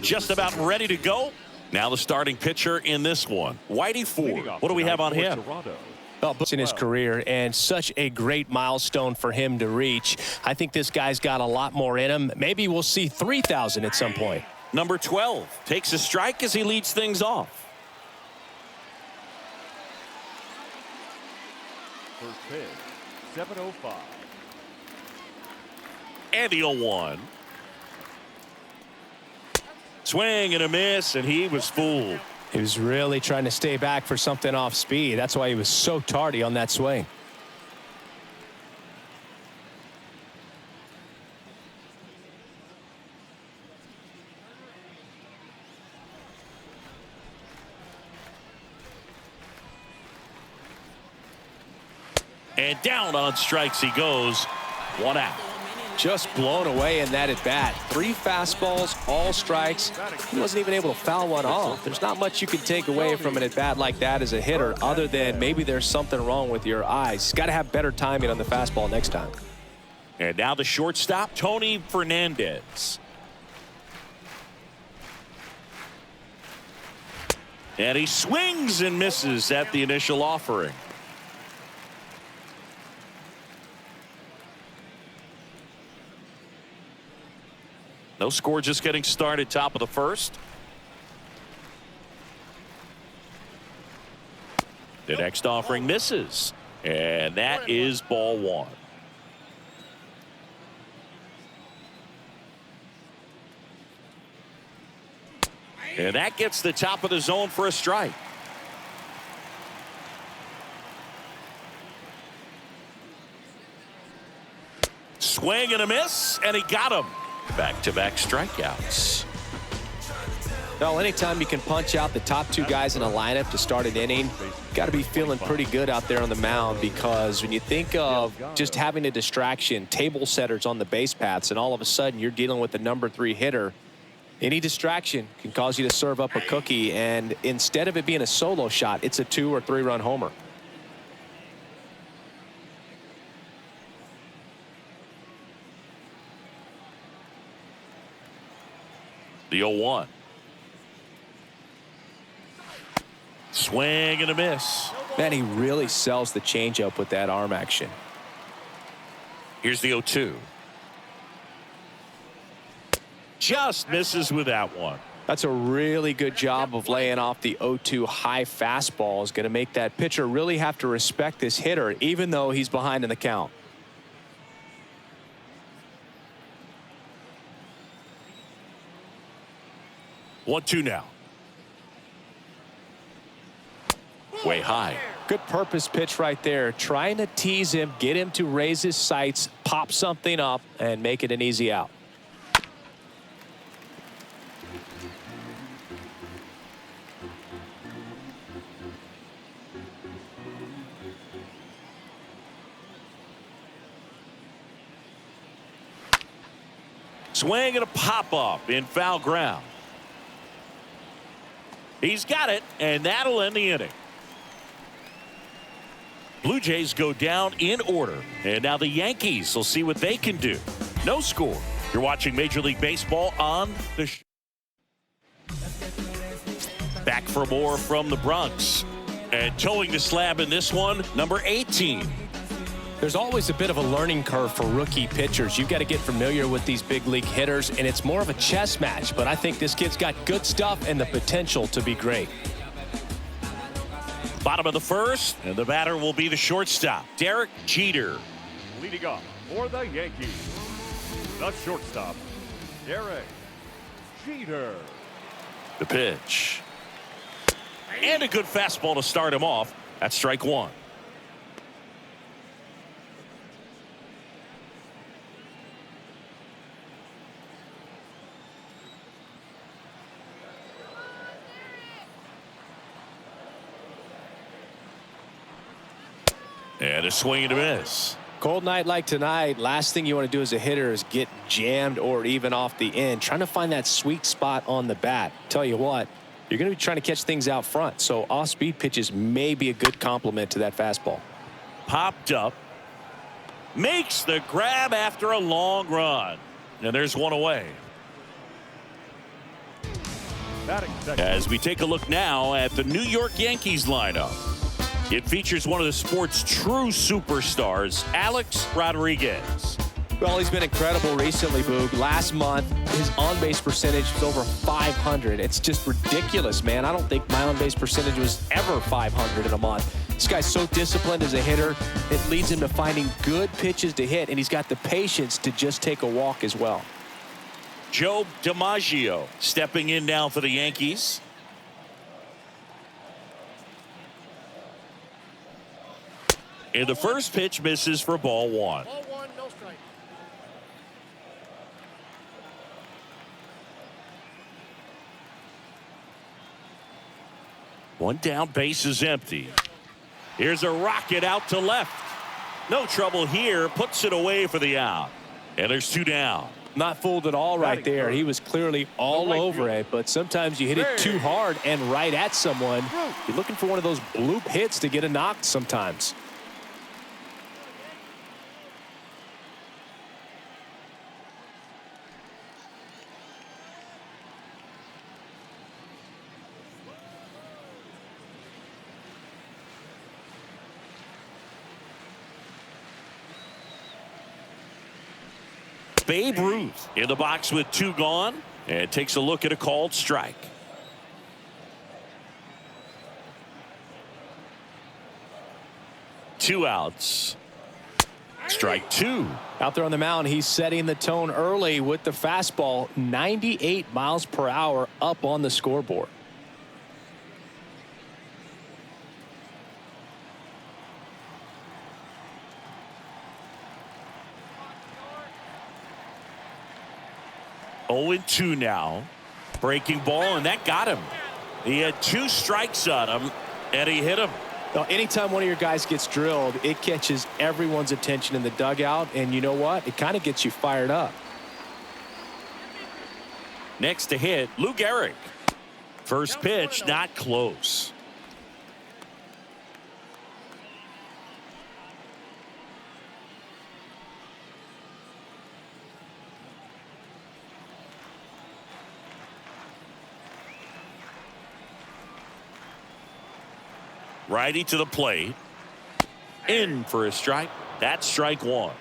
Just about ready to go. Now the starting pitcher in this one, Whitey Ford. What do we have on him? In his career, and such a great milestone for him to reach. I think this guy's got a lot more in him. Maybe we'll see 3,000 at some point. Number 12 takes a strike as he leads things off. First pitch, 7:05. And the 0-1. Swing and a miss, and he was fooled. He was really trying to stay back for something off speed. That's why he was so tardy on that swing. And down on strikes he goes. 1 out. Just blown away in that at bat. 3 fastballs, all strikes. He wasn't even able to foul one off. There's not much you can take away from an at bat like that as a hitter, other than maybe there's something wrong with your eyes. Got to have better timing on the fastball next time. And now the shortstop, Tony Fernandez. And he swings and misses at the initial offering. No score, just getting started, top of the first. The next offering misses, and that is ball 1. And that gets the top of the zone for a strike. Swing and a miss, and he got him. Back-to-back strikeouts. Well, anytime you can punch out the top 2 guys in a lineup to start an inning, got to be feeling pretty good out there on the mound, because when you think of just having a distraction, table setters on the base paths, and all of a sudden you're dealing with the number 3 hitter, any distraction can cause you to serve up a cookie, and instead of it being a solo shot, it's a 2 or 3 run homer. The 0-1. Swing and a miss. Man, he really sells the changeup with that arm action. Here's the 0-2. Just misses with that one. That's a really good job of laying off the 0-2 high fastball. Is going to make that pitcher really have to respect this hitter, even though he's behind in the count. One, 2 now. Way high. Good purpose pitch right there. Trying to tease him, get him to raise his sights, pop something up, and make it an easy out. Swing and a pop-up in foul ground. He's got it, and that'll end the inning. Blue Jays go down in order, and now the Yankees will see what they can do. No score. You're watching Major League Baseball on the Back for more from the Bronx. And towing the slab in this one, number 18. There's always a bit of a learning curve for rookie pitchers. You've got to get familiar with these big league hitters, and it's more of a chess match. But I think this kid's got good stuff and the potential to be great. Bottom of the first, and the batter will be the shortstop, Derek Jeter. Leading off for the Yankees, the shortstop, Derek Jeter. The pitch. And a good fastball to start him off. That's strike 1. And a swing and a miss. Cold night like tonight, last thing you want to do as a hitter is get jammed or even off the end. Trying to find that sweet spot on the bat. Tell you what, you're going to be trying to catch things out front, so off-speed pitches may be a good complement to that fastball. popped up. Makes the grab after a long run. And there's one away. As we take a look now at the New York Yankees lineup. It features one of the sport's true superstars, Alex Rodriguez. Well, he's been incredible recently, Boog. Last month, his on-base percentage was over 500. It's just ridiculous, man. I don't think my on-base percentage was ever 500 in a month. This guy's so disciplined as a hitter. It leads him to finding good pitches to hit, and he's got the patience to just take a walk as well. Joe DiMaggio stepping in now for the Yankees. And the first pitch misses for ball one. Ball one, no strike. One down, base is empty. Here's a rocket out to left. No trouble here, puts it away for the out. And there's two down. Not fooled at all right there. He was clearly all over it, but sometimes you hit it too hard and right at someone. You're looking for one of those bloop hits to get a knock sometimes. Babe Ruth in the box with two gone and takes a look at a called strike. Two outs. Strike two. Out there on the mound, he's setting the tone early with the fastball. 98 miles per hour up on the scoreboard. Oh, 2 now. Breaking ball, and that got him. He had two strikes on him, and he hit him. Now, anytime one of your guys gets drilled, it catches everyone's attention in the dugout, and you know what? It kind of gets you fired up. Next to hit, Lou Gehrig. First pitch, not close. Righty to the plate. In for a strike. That's strike one.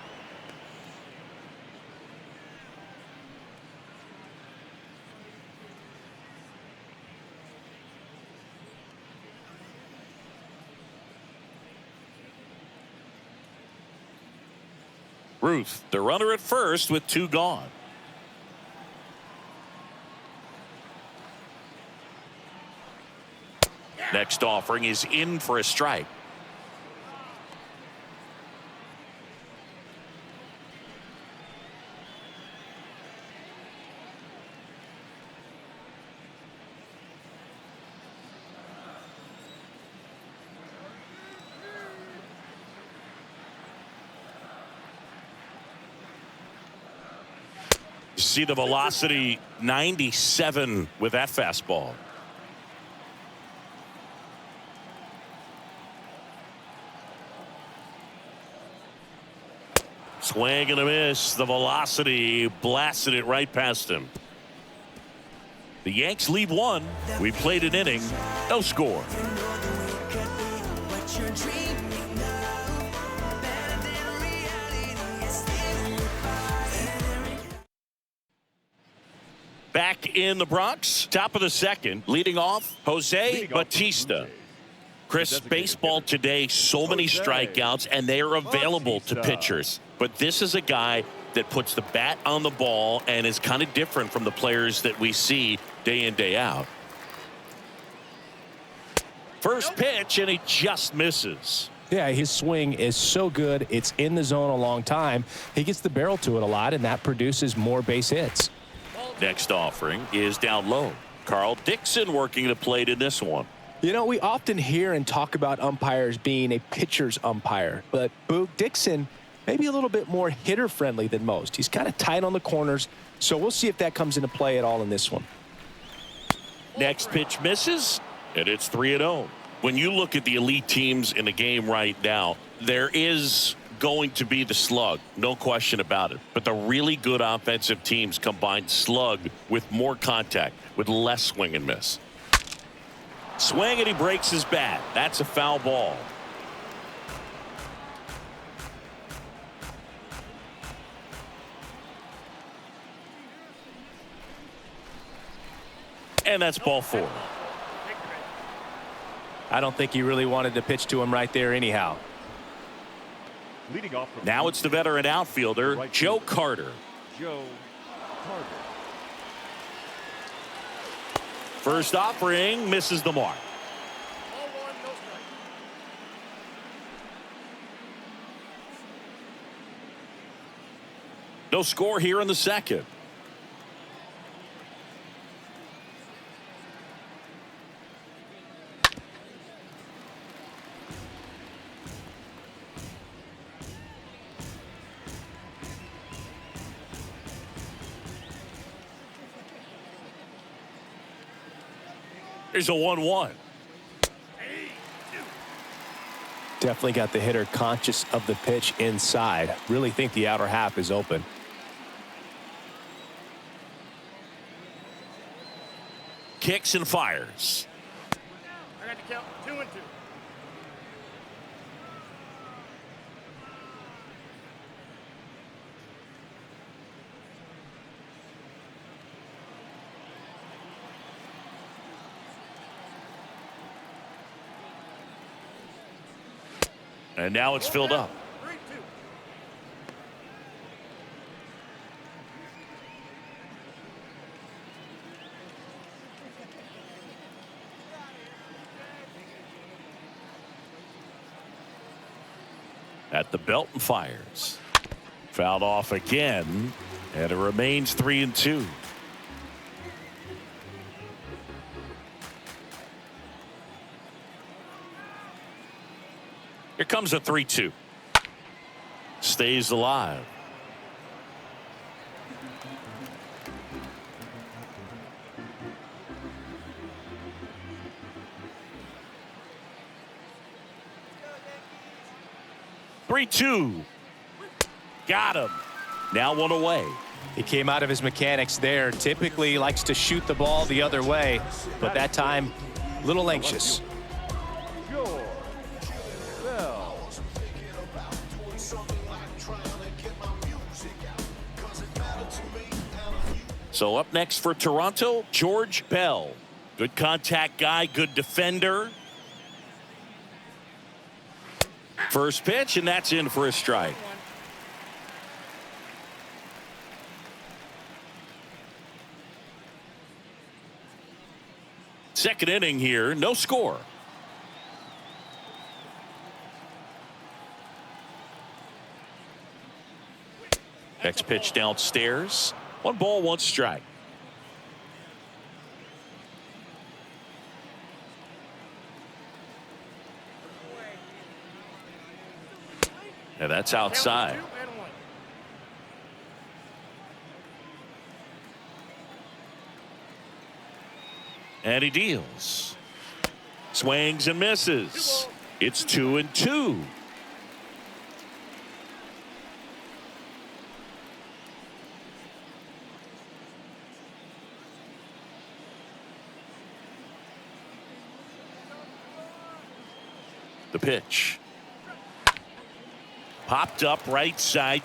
Ruth, the runner at first with two gone. Next offering is in for a strike. You see the velocity 97 with that fastball. Swing and a miss. The velocity blasted it right past him. The Yanks lead one. We played an inning. No score. Back in the Bronx, top of the second, leading off, Jose Bautista. Chris, baseball today, so many strikeouts, and they are available to pitchers. But this is a guy that puts the bat on the ball and is kind of different from the players that we see day in, day out. First pitch, and he just misses. Yeah, his swing is so good. It's in the zone a long time. He gets the barrel to it a lot, and that produces more base hits. Next offering is down low. Carl Dixon working the plate in this one. You know, we often hear and talk about umpires being a pitcher's umpire, but Boog Dixon maybe a little bit more hitter friendly than most. He's kind of tight on the corners, so we'll see if that comes into play at all in this one. Next pitch misses, and it's 3-0. When you look at the elite teams in the game right now, There is going to be the slug, no question about it. But the really good offensive teams combine slug with more contact, with less swing and miss. Swing, and he breaks his bat. That's a foul ball. And that's ball 4. I don't think he really wanted to pitch to him right there anyhow. Leading off from Now it's the veteran outfielder, right Joe fielder, Carter. Joe Carter. First offering misses the mark. No score here in the second. Here's a 1-1. Definitely got the hitter conscious of the pitch inside. Really think the outer half is open. Kicks and fires. I got to count 2-2. And now it's filled up. 3-2. At the belt and fires. Fouled off again, and it remains 3-2. Here comes a 3-2. Stays alive. Three-two. Got him. Now one away. He came out of his mechanics there. Typically he likes to shoot the ball the other way, but that time a little anxious. So up next for Toronto, George Bell. Good contact guy, good defender. First pitch, and that's in for a strike. Second inning here, no score. Next pitch downstairs. 1 ball, 1 strike. And that's outside. And he deals. Swings and misses. It's 2-2. The pitch. Popped up right side.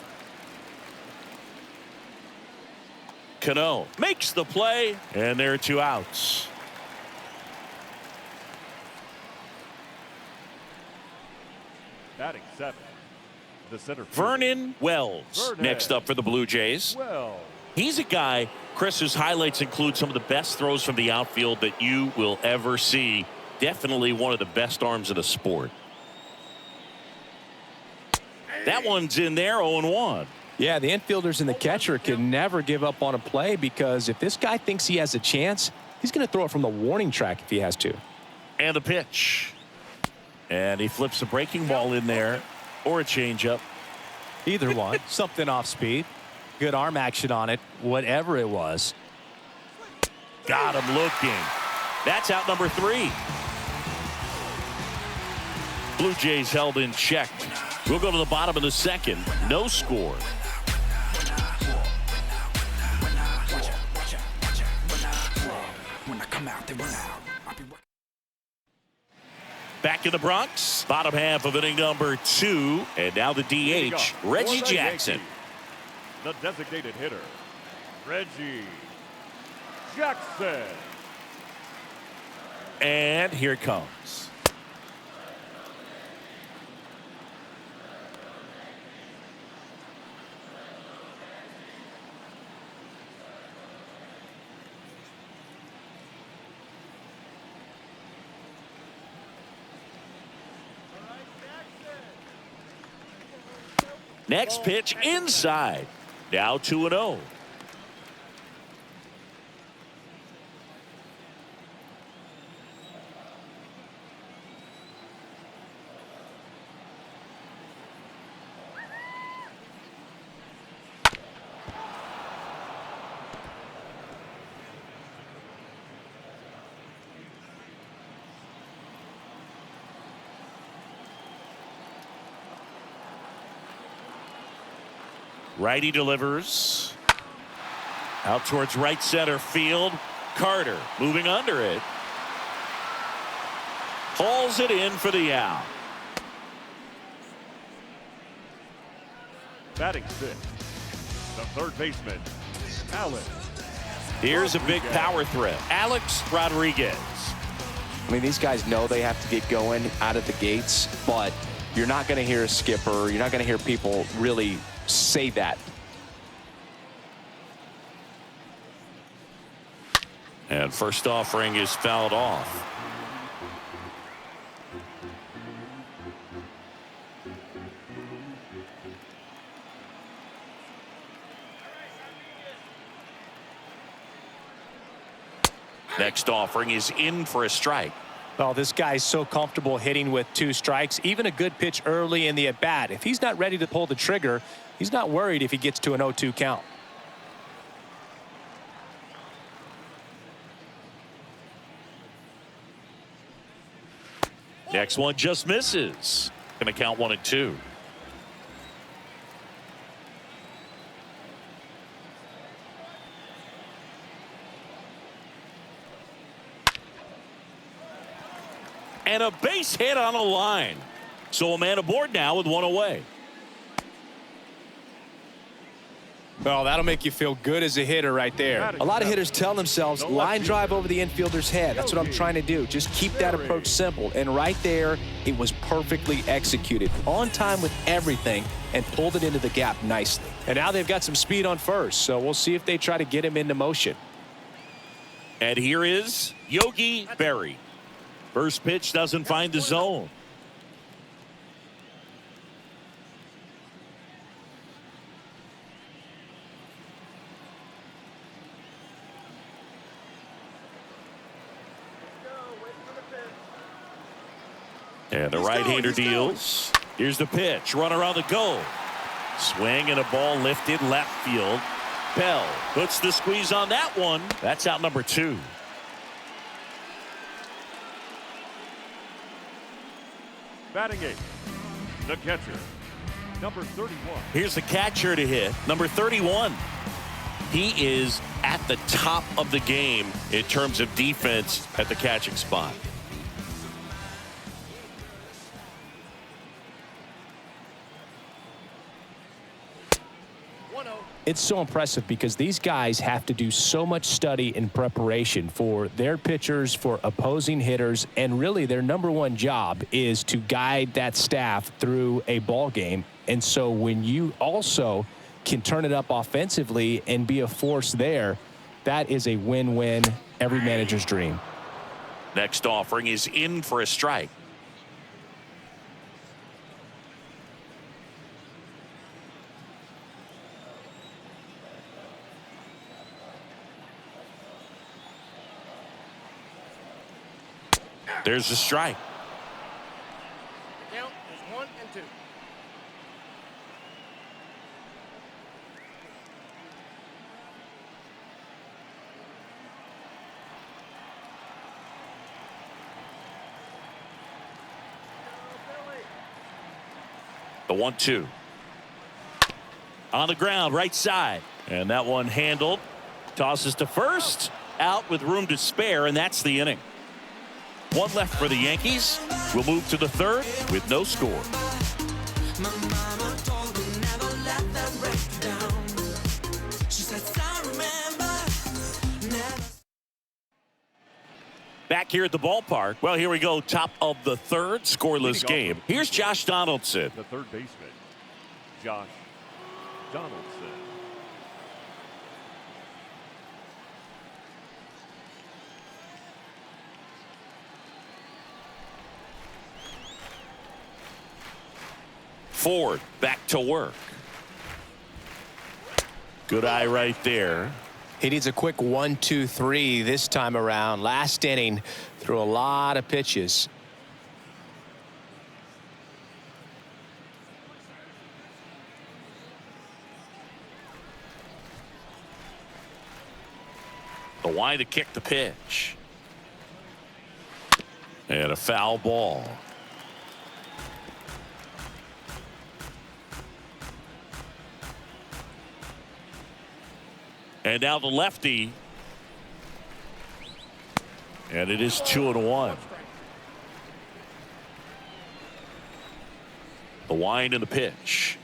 Cano makes the play, and there are 2 outs. Batting 7. The center fielder, Vernon Wells next up for the Blue Jays. Wells. He's a guy, Chris, whose highlights include some of the best throws from the outfield that you will ever see. Definitely one of the best arms in the sport. That one's in there, 0-1. Yeah, the infielders and the catcher can never give up on a play, because if this guy thinks he has a chance, he's going to throw it from the warning track if he has to. And a pitch. And he flips a breaking ball in there, or a changeup. Either one. Something off speed. Good arm action on it, whatever it was. Got him looking. That's out number 3. Blue Jays held in check. We'll go to the bottom of the second. No score. Back in the Bronx, bottom half of inning number 2. And now the DH, Reggie Jackson. The designated hitter, Reggie Jackson. And here it comes. Next pitch inside. Now 2-0. Righty delivers. Out towards right center field. Carter moving under it. Hauls it in for the out. Batting fifth, the third baseman, Alex. Here's a big power threat. Alex Rodriguez. I mean, these guys know they have to get going out of the gates, but you're not going to hear a skipper. You're not going to hear people really say that. And first offering is fouled off. Next offering is in for a strike. Well, this guy's so comfortable hitting with 2 strikes, even a good pitch early in the at-bat. If he's not ready to pull the trigger, he's not worried if he gets to an 0-2 count. Next one just misses. Going to count 1-2. And a base hit on a line. So a man aboard now with 1 away. Well, that'll make you feel good as a hitter right there. A lot of hitters tell themselves, line drive over the infielder's head. That's what I'm trying to do. Just keep that approach simple. And right there, it was perfectly executed. On time with everything and pulled it into the gap nicely. And now they've got some speed on first, so we'll see if they try to get him into motion. And here is Yogi Berra. First pitch doesn't find the zone. And the right-hander deals. Here's the pitch. Runner on the go. Swing and a ball lifted left field. Bell puts the squeeze on that one. That's out number 2. Batting eighth, the catcher, number 31. Here's the catcher to hit, number 31. He is at the top of the game in terms of defense at the catching spot. It's so impressive because these guys have to do so much study and preparation for their pitchers, for opposing hitters, and really their number one job is to guide that staff through a ball game. And so when you also can turn it up offensively and be a force there, that is a win-win, every manager's dream. Next offering is in for a strike. There's a strike. The count is 1-2. The 1-2. On the ground, right side. And that one handled. Tosses to first. Out with room to spare, and that's the inning. One left for the Yankees. We'll move to the third with no score. Back here at the ballpark. Well, here we go. Top of the third. Scoreless game. Here's Josh Donaldson. The third baseman, Josh Donaldson. Ford back to work. Good eye right there. He needs a quick 1-2-3 this time around. Last inning, threw a lot of pitches. The wide to kick the pitch. And a foul ball. And now the lefty. And it is 2-1. The wind and the pitch.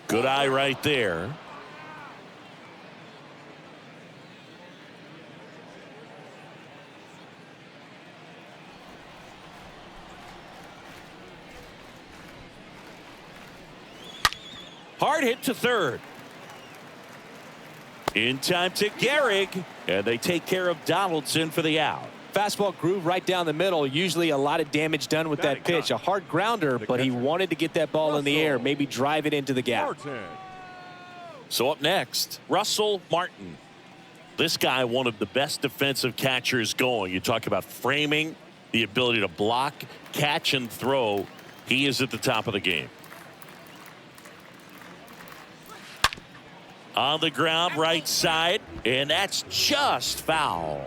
Good eye right there. Hard hit to third. In time to Gehrig, and they take care of Donaldson for the out. Fastball groove right down the middle. Usually a lot of damage done with that pitch. A hard grounder, but he wanted to get that ball in the air, maybe drive it into the gap. So up next, Russell Martin. This guy, one of the best defensive catchers going. You talk about framing, the ability to block, catch, and throw. He is at the top of the game. On the ground, right side, and that's just foul.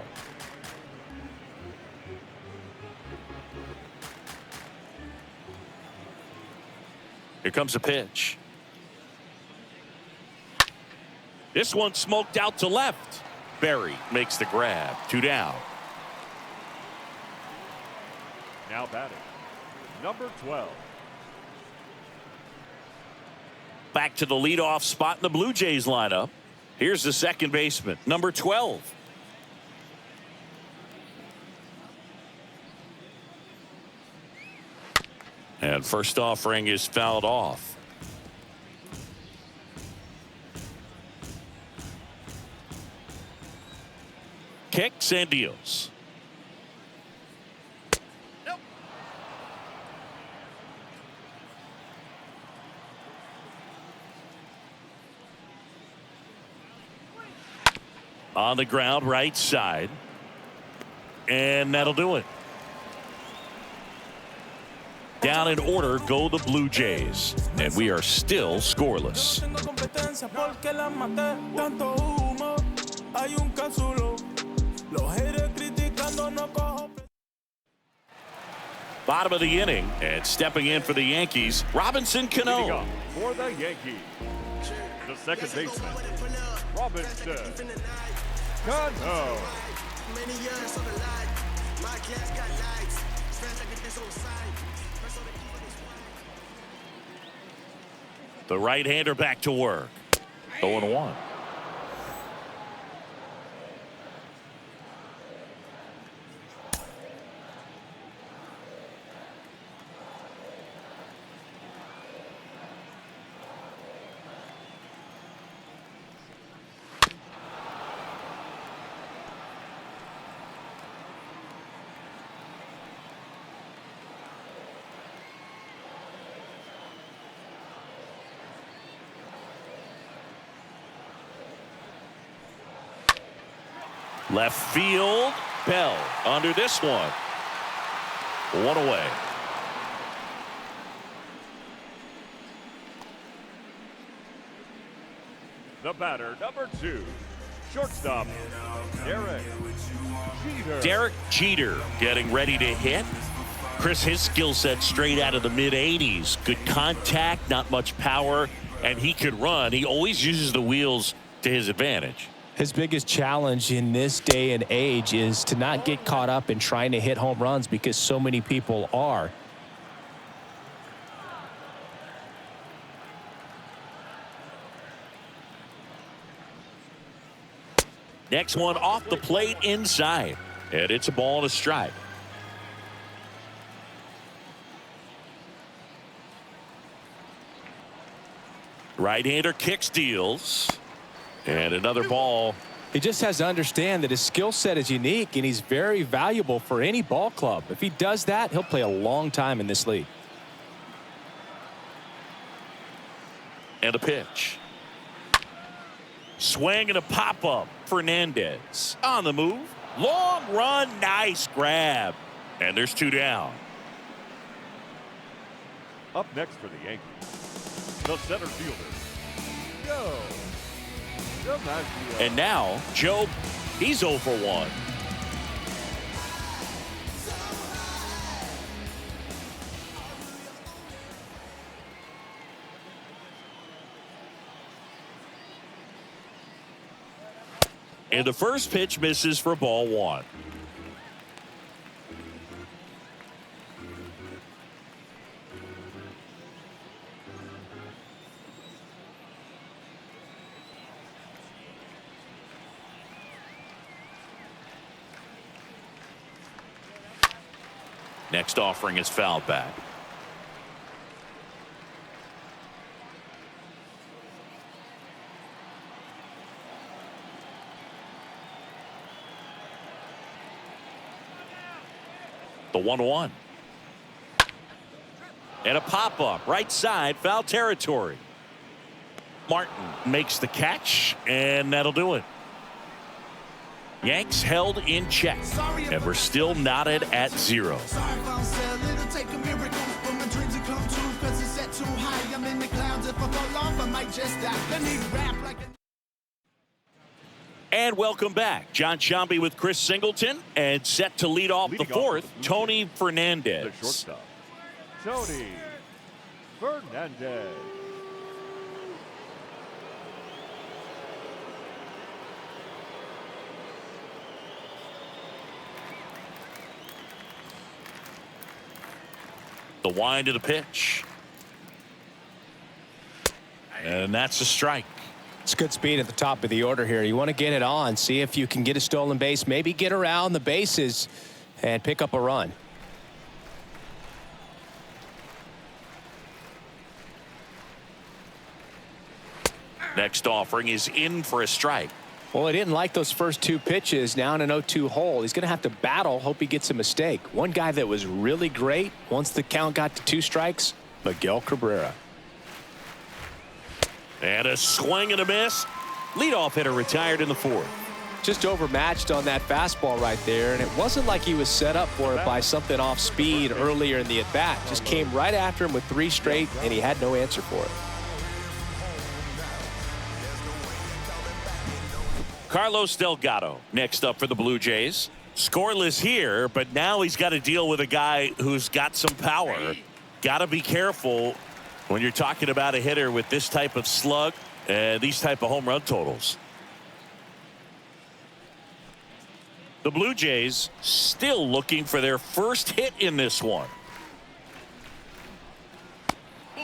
Here comes a pitch. This one smoked out to left. Berry makes the grab. 2 down. Now batting, number 12. Back to the leadoff spot in the Blue Jays lineup. Here's the second baseman, number 12. And first offering is fouled off. Kicks and deals. On the ground, right side. And that'll do it. Down in order go the Blue Jays. And we are still scoreless. Bottom of the inning. And stepping in for the Yankees, Robinson Cano. For the Yankees, the second baseman, Robinson Cano. The right-hander back to work. 0-1. Left field, Bell under this one. 1 away. The batter, number 2, shortstop, Derek Jeter. Derek Jeter getting ready to hit. Chris, his skill set straight out of the mid-'80s. Good contact, not much power, and he could run. He always uses the wheels to his advantage. His biggest challenge in this day and age is to not get caught up in trying to hit home runs because so many people are. Next one off the plate inside, and it's a ball and a strike. Right-hander kicks, deals, and another ball. He just has to understand that his skill set is unique and he's very valuable for any ball club. If he does that, he'll play a long time in this league. And a pitch. Swing and a pop-up. Fernandez on the move. Long run, nice grab. And there's 2 down. Up next for the Yankees, the center fielder, Joe. And now, Joe, he's 0 for 1. And the first pitch misses for ball 1. Next offering is fouled back. The 1-1. And a pop-up right side, foul territory. Martin makes the catch, and that'll do it. Yanks held in check, and we're still knotted at 0. And welcome back. John Sciambi with Chris Singleton, and set to lead off the fourth, Tony Fernandez. The shortstop, Tony Fernandez. The wind of the pitch. And that's a strike. It's good speed at the top of the order here. You want to get it on, see if you can get a stolen base, maybe get around the bases and pick up a run. Next offering is in for a strike. Well, he didn't like those first 2 pitches. Now in an 0-2 hole, he's going to have to battle. Hope he gets a mistake. One guy that was really great once the count got to 2 strikes, Miguel Cabrera. And a swing and a miss. Leadoff hitter retired in the 4th. Just overmatched on that fastball right there, and it wasn't like he was set up for it by something off speed earlier in the at-bat. Just came right after him with 3 straight, and he had no answer for it. Carlos Delgado next up for the Blue Jays. Scoreless here, but now he's got to deal with a guy who's got some power. Got to be careful when you're talking about a hitter with this type of slug and these type of home run totals. The Blue Jays still looking for their first hit in this one.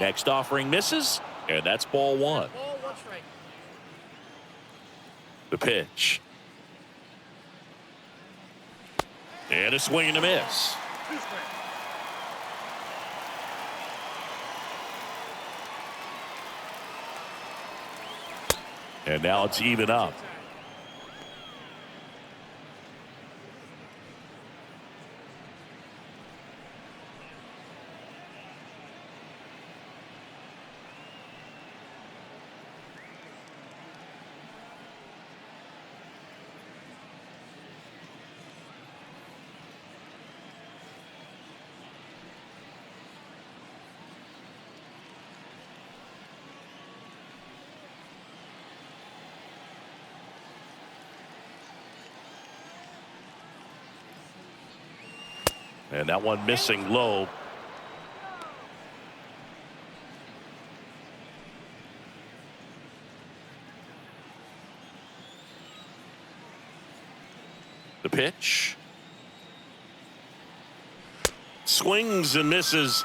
Next offering misses, and that's ball 1. The pitch. And a swing and a miss. And now it's even up. And that one missing low. The pitch. Swings and misses.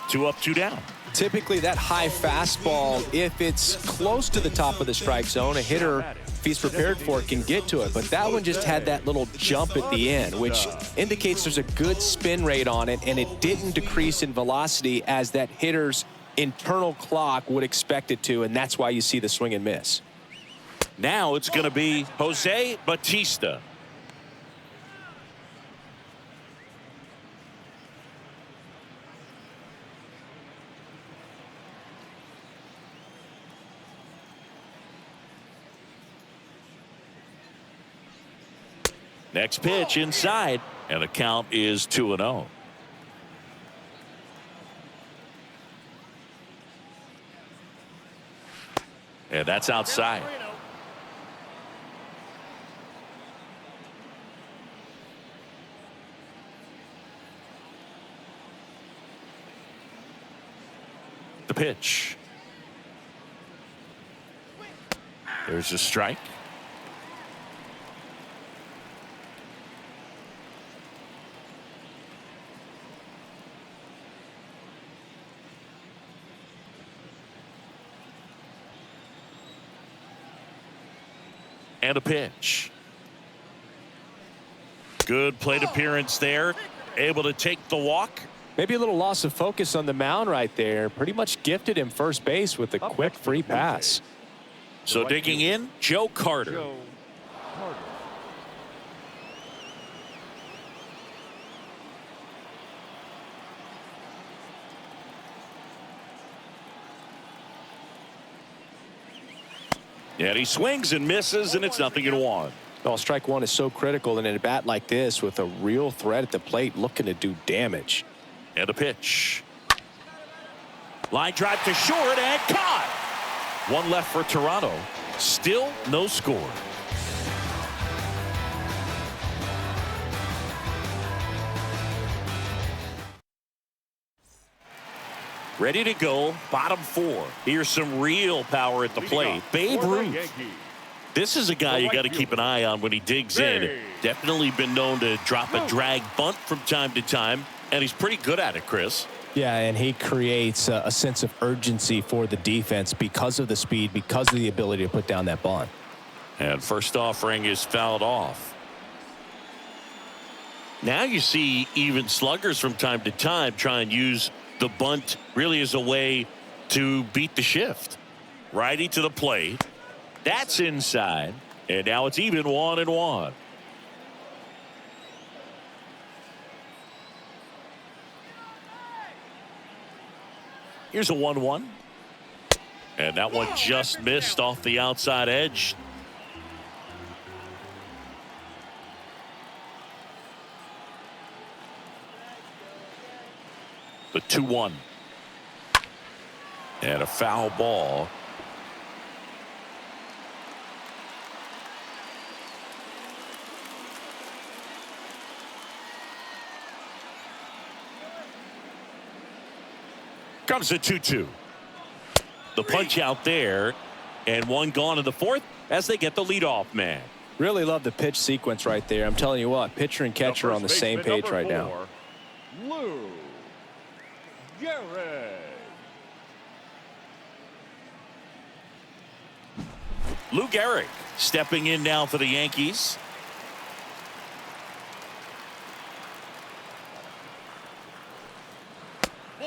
2 up, 2 down. Typically that high fastball, if it's close to the top of the strike zone, a hitter, if he's prepared for it, can get to it. But that one just had that little jump at the end, which indicates there's a good spin rate on it, and it didn't decrease in velocity as that hitter's internal clock would expect it to, and that's why you see the swing and miss. Now it's going to be Jose Bautista. Next pitch inside, and the count is 2-0. And that's outside. The pitch. There's a strike. And a pitch. Good plate appearance there. Able to take the walk. Maybe a little loss of focus on the mound right there. Pretty much gifted him first base with a quick free pass. So digging in, Joe Carter. And he swings and misses, and it's 0-1. Well, strike one is so critical in a bat like this with a real threat at the plate looking to do damage. And a pitch. Line drive to short and caught. One left for Toronto. Still no score. Ready to go, bottom 4. Here's some real power at the plate. Babe Ruth. This is a guy you got to keep an eye on when he digs in. Definitely been known to drop a drag bunt from time to time, and he's pretty good at it, Chris. Yeah, and he creates a sense of urgency for the defense because of the speed, because of the ability to put down that bunt. And first offering is fouled off. Now you see even sluggers from time to time try and use the bunt really as a way to beat the shift. Righty to the plate. That's inside. And now it's even 1-1. Here's a 1-1. And that one just missed off the outside edge. The 2-1. And a foul ball. Comes a 2-2. The punch out there, and one gone in the 4th as they get the leadoff man. Really love the pitch sequence right there. I'm telling you what, pitcher and catcher on the same page right now. Gehrig. Lou Gehrig stepping in now for the Yankees.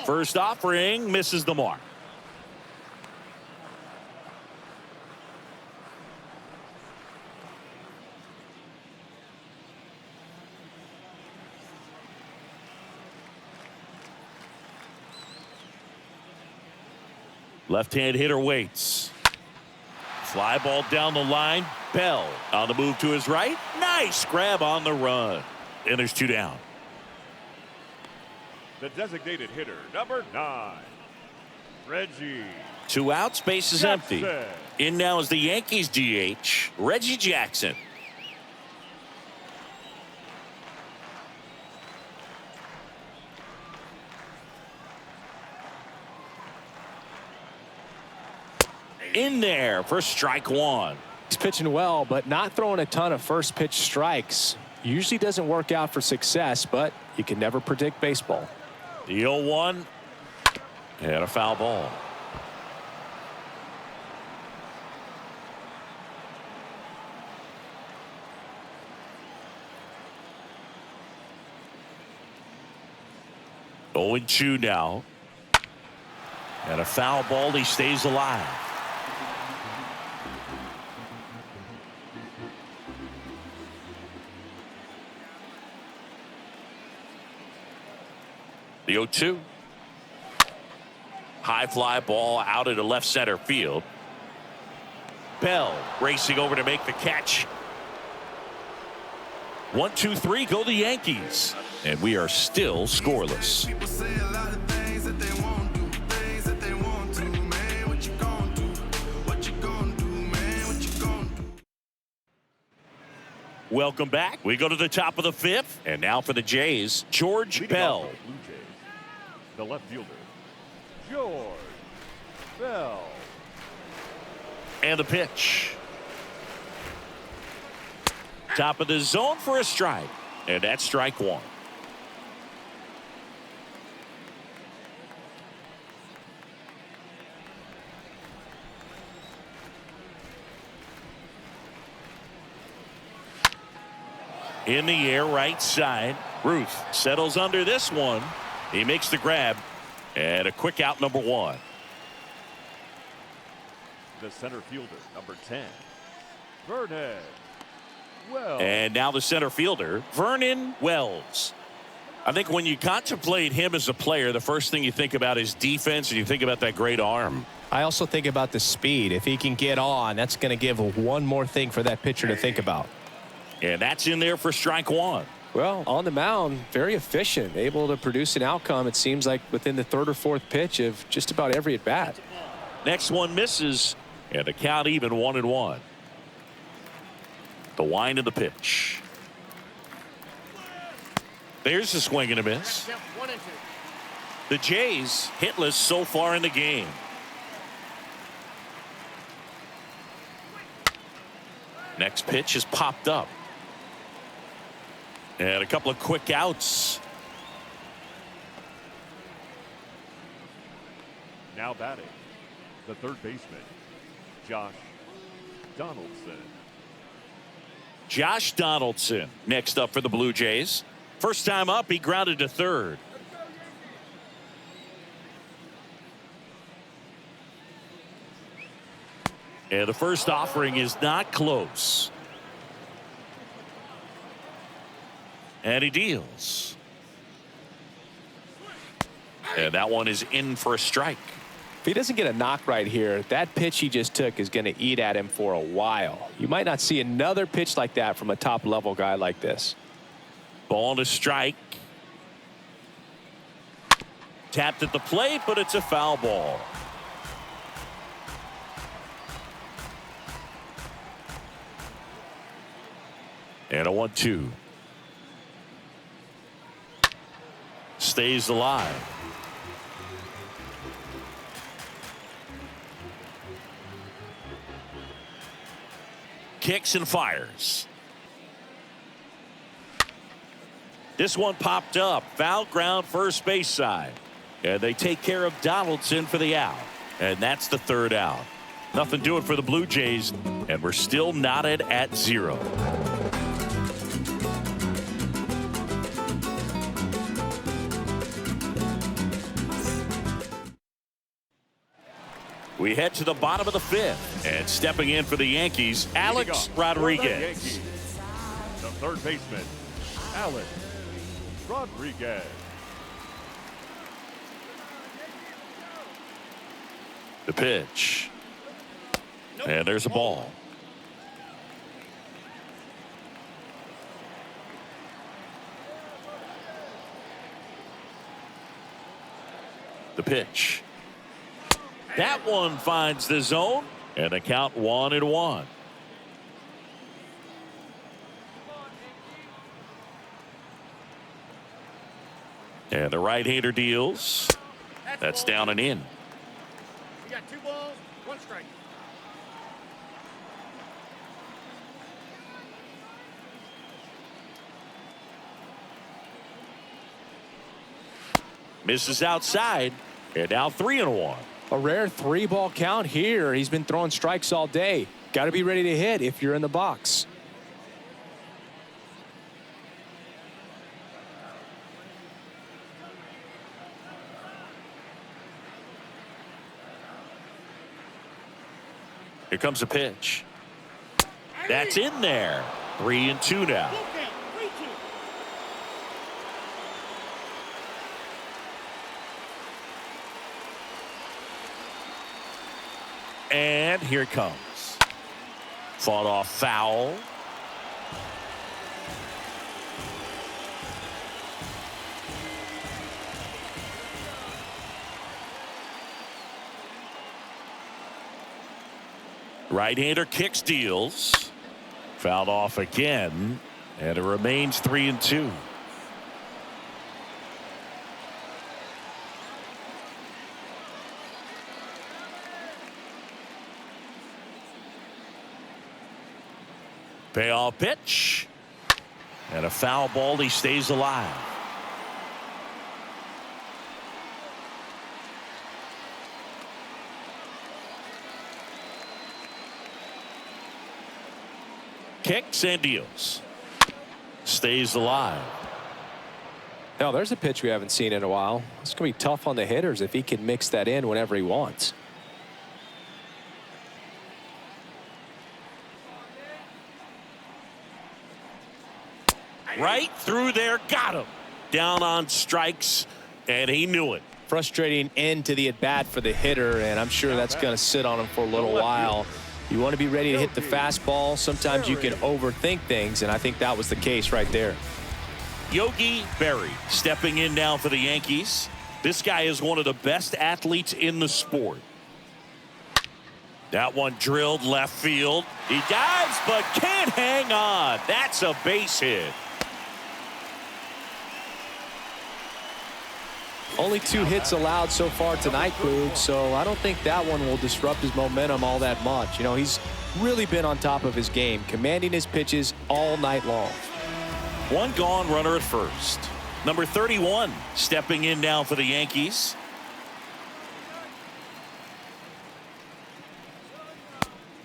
First offering misses the mark. Left-hand hitter waits. Fly ball down the line. Bell on the move to his right. Nice grab on the run. And there's 2 down. The designated hitter, number 9, Reggie. 2 outs, base is empty. In now is the Yankees DH, Reggie Jackson. In there for strike one. He's pitching well, but not throwing a ton of first pitch strikes. Usually doesn't work out for success, but you can never predict baseball. The 0-1 and a foul ball. Oh, 0-2 now. And a foul ball. He stays alive. The 0-2. High fly ball out into left center field. Bell racing over to make the catch. 1, 2, 3 go the Yankees. And we are still scoreless. Welcome back. We go to the top of the fifth. And now for the Jays, George Bell. The left fielder, George Bell. And the pitch. Top of the zone for a strike. And that's strike one. In the air, right side. Ruth settles under this one. He makes the grab. And a quick out, number one. The center fielder, number 10, Vernon Wells. And now the center fielder, Vernon Wells. I think when you contemplate him as a player, the first thing you think about is defense, and you think about that great arm. I also think about the speed. If he can get on, that's going to give one more thing for that pitcher to think about. And that's in there for strike one. Well, on the mound, very efficient, able to produce an outcome, it seems like, within the third or fourth pitch of just about every at bat. Next one misses, and the count even 1-1. The wind of the pitch. There's the swing and a miss. 1 and 2. The Jays hitless so far in the game. Next pitch is popped up. And a couple of quick outs. Now batting, the third baseman, Josh Donaldson. Josh Donaldson next up for the Blue Jays. First time up, he grounded to third. And the first offering is not close. And he deals. And that one is in for a strike. If he doesn't get a knock right here, that pitch he just took is going to eat at him for a while. You might not see another pitch like that from a top-level guy like this. Ball to strike. Tapped at the plate, but it's a foul ball. And a 1-2. Stays alive. Kicks and fires. This one popped up. Foul ground, first base side. And they take care of Donaldson for the out. And that's the third out. Nothing doing for the Blue Jays. And we're still knotted at 0. We head to the bottom of the fifth. And stepping in for the Yankees, Alex Rodriguez. The third baseman, Alex Rodriguez. The pitch. And there's a ball. The pitch. That one finds the zone, and the count 1-1. And the right-hander deals. That's down and in. You got 2 balls, 1 strike. Misses outside, and now 3-1. A rare 3-ball count here. He's been throwing strikes all day. Got to be ready to hit if you're in the box. Here comes a pitch. That's in there. 3-2 now. And here it comes. Fought off foul. Right-hander kicks, deals. Fouled off again, and it remains 3-2. Payoff pitch. And a foul ball. He stays alive. Kicks and deals. Stays alive. Now there's a pitch we haven't seen in a while. It's going to be tough on the hitters if he can mix that in whenever he wants. Right through there, got him. Down on strikes, and he knew it. Frustrating end to the at-bat for the hitter, and I'm sure that's going to sit on him for a little while. You want to be ready to hit the fastball. Sometimes you can overthink things, and I think that was the case right there. Yogi Berra stepping in now for the Yankees. This guy is one of the best athletes in the sport. That one drilled left field. He dives, but can't hang on. That's a base hit. Only 2 hits allowed so far tonight, Boog, so I don't think that one will disrupt his momentum all that much. You know, he's really been on top of his game, commanding his pitches all night long. One gone, runner at first. Number 31 stepping in now for the Yankees.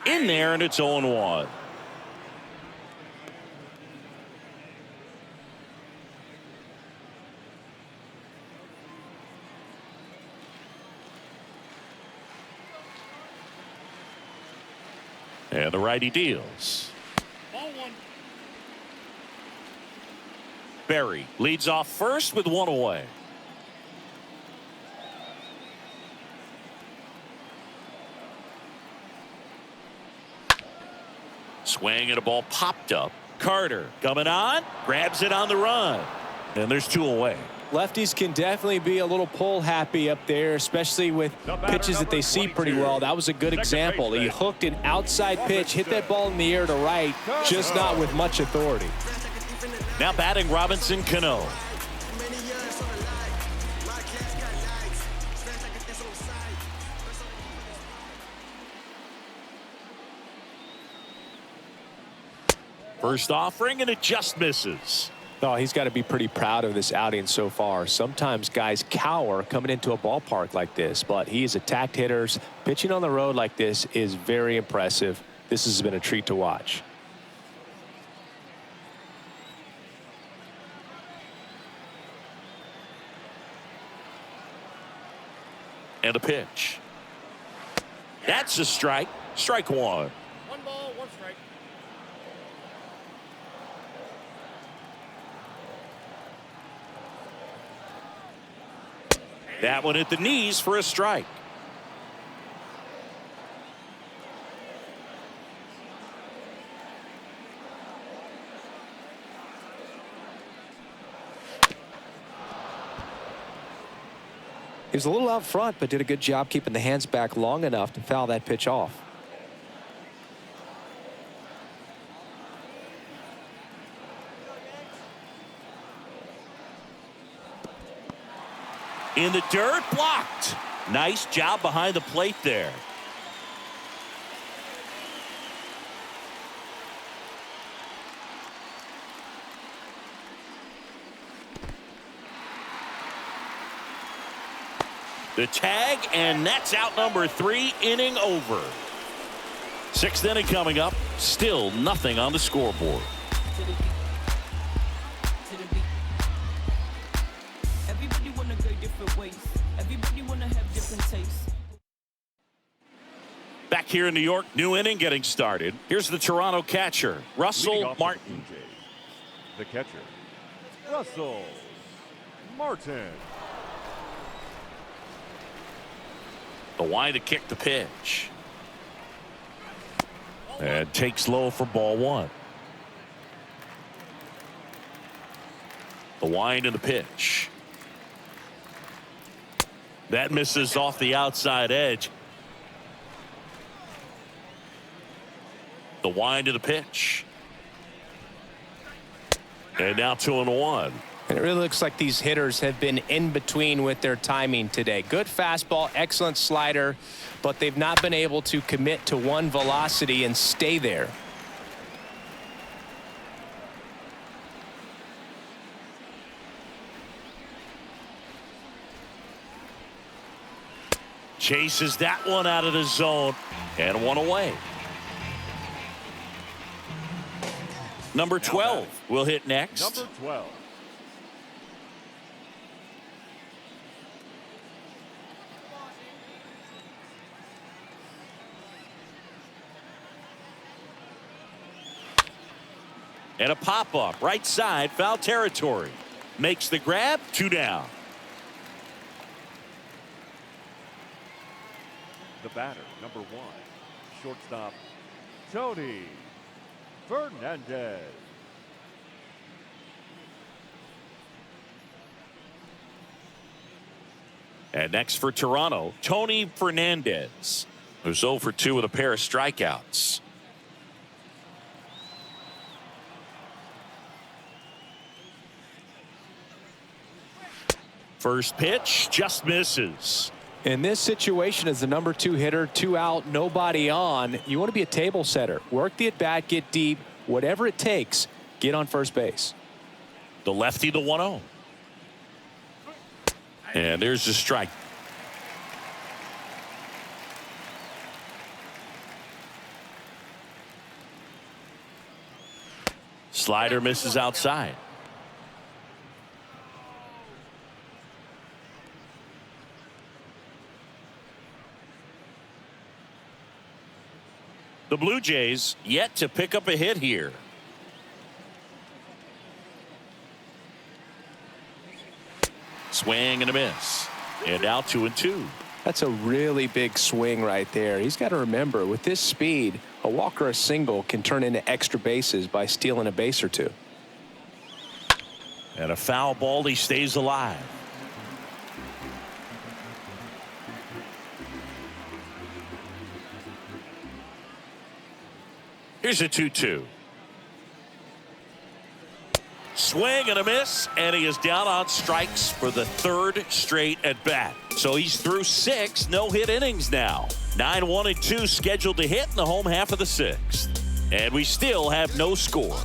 In there, and it's 0-1. And the righty deals. Berra leads off first with 1 away. Swing and a ball popped up. Carter coming on, grabs it on the run, and there's 2 away. Lefties can definitely be a little pull happy up there, especially with pitches that they see pretty well. That was a good example. He hooked an outside pitch, hit that ball in the air to right, just not with much authority. Now batting Robinson Cano. First offering, and it just misses. Oh, he's got to be pretty proud of this outing so far. Sometimes guys cower coming into a ballpark like this, but he has attacked hitters. Pitching on the road like this is very impressive. This has been a treat to watch. And a pitch. That's a strike. Strike 1. 1 ball, 1 strike. That one at the knees for a strike. He was a little out front, but did a good job keeping the hands back long enough to foul that pitch off. In the dirt, blocked. Nice job behind the plate there. The tag, and that's out number 3, inning over. 6th inning coming up. Still nothing on the scoreboard. Everybody wanna go different ways. Everybody wanna have different tastes. Back here in New York, new inning getting started. Here's the Toronto catcher, Russell Martin. The catcher, Russell Martin. The wind to kick the pitch. And takes low for ball 1. The wind and the pitch. That misses off the outside edge. The wind to the pitch. And now 2-1. And it really looks like these hitters have been in between with their timing today. Good fastball, excellent slider, but they've not been able to commit to one velocity and stay there. Chases that one out of the zone, and 1 away. Number 12 will hit next. Number 12. And a pop-up, right side, foul territory. Makes the grab, 2 down. The batter, number 1, shortstop, Tony Fernandez. And next for Toronto, Tony Fernandez, who's 0 for 2 with a pair of strikeouts. First pitch just misses. In this situation, as the number 2 hitter, 2 out, nobody on, you want to be a table setter. Work the at bat, get deep, whatever it takes, get on first base. The lefty, the 1-0. And there's the strike. Slider misses outside. The Blue Jays yet to pick up a hit here. Swing and a miss. And out 2-2. That's a really big swing right there. He's got to remember, with this speed, a walk or a single can turn into extra bases by stealing a base or 2. And a foul ball, he stays alive. Here's a 2-2. Swing and a miss, and he is down on strikes for the 3rd straight at bat. So he's through 6 no-hit innings now. 9-1-2 scheduled to hit in the home half of the 6th. And we still have no score.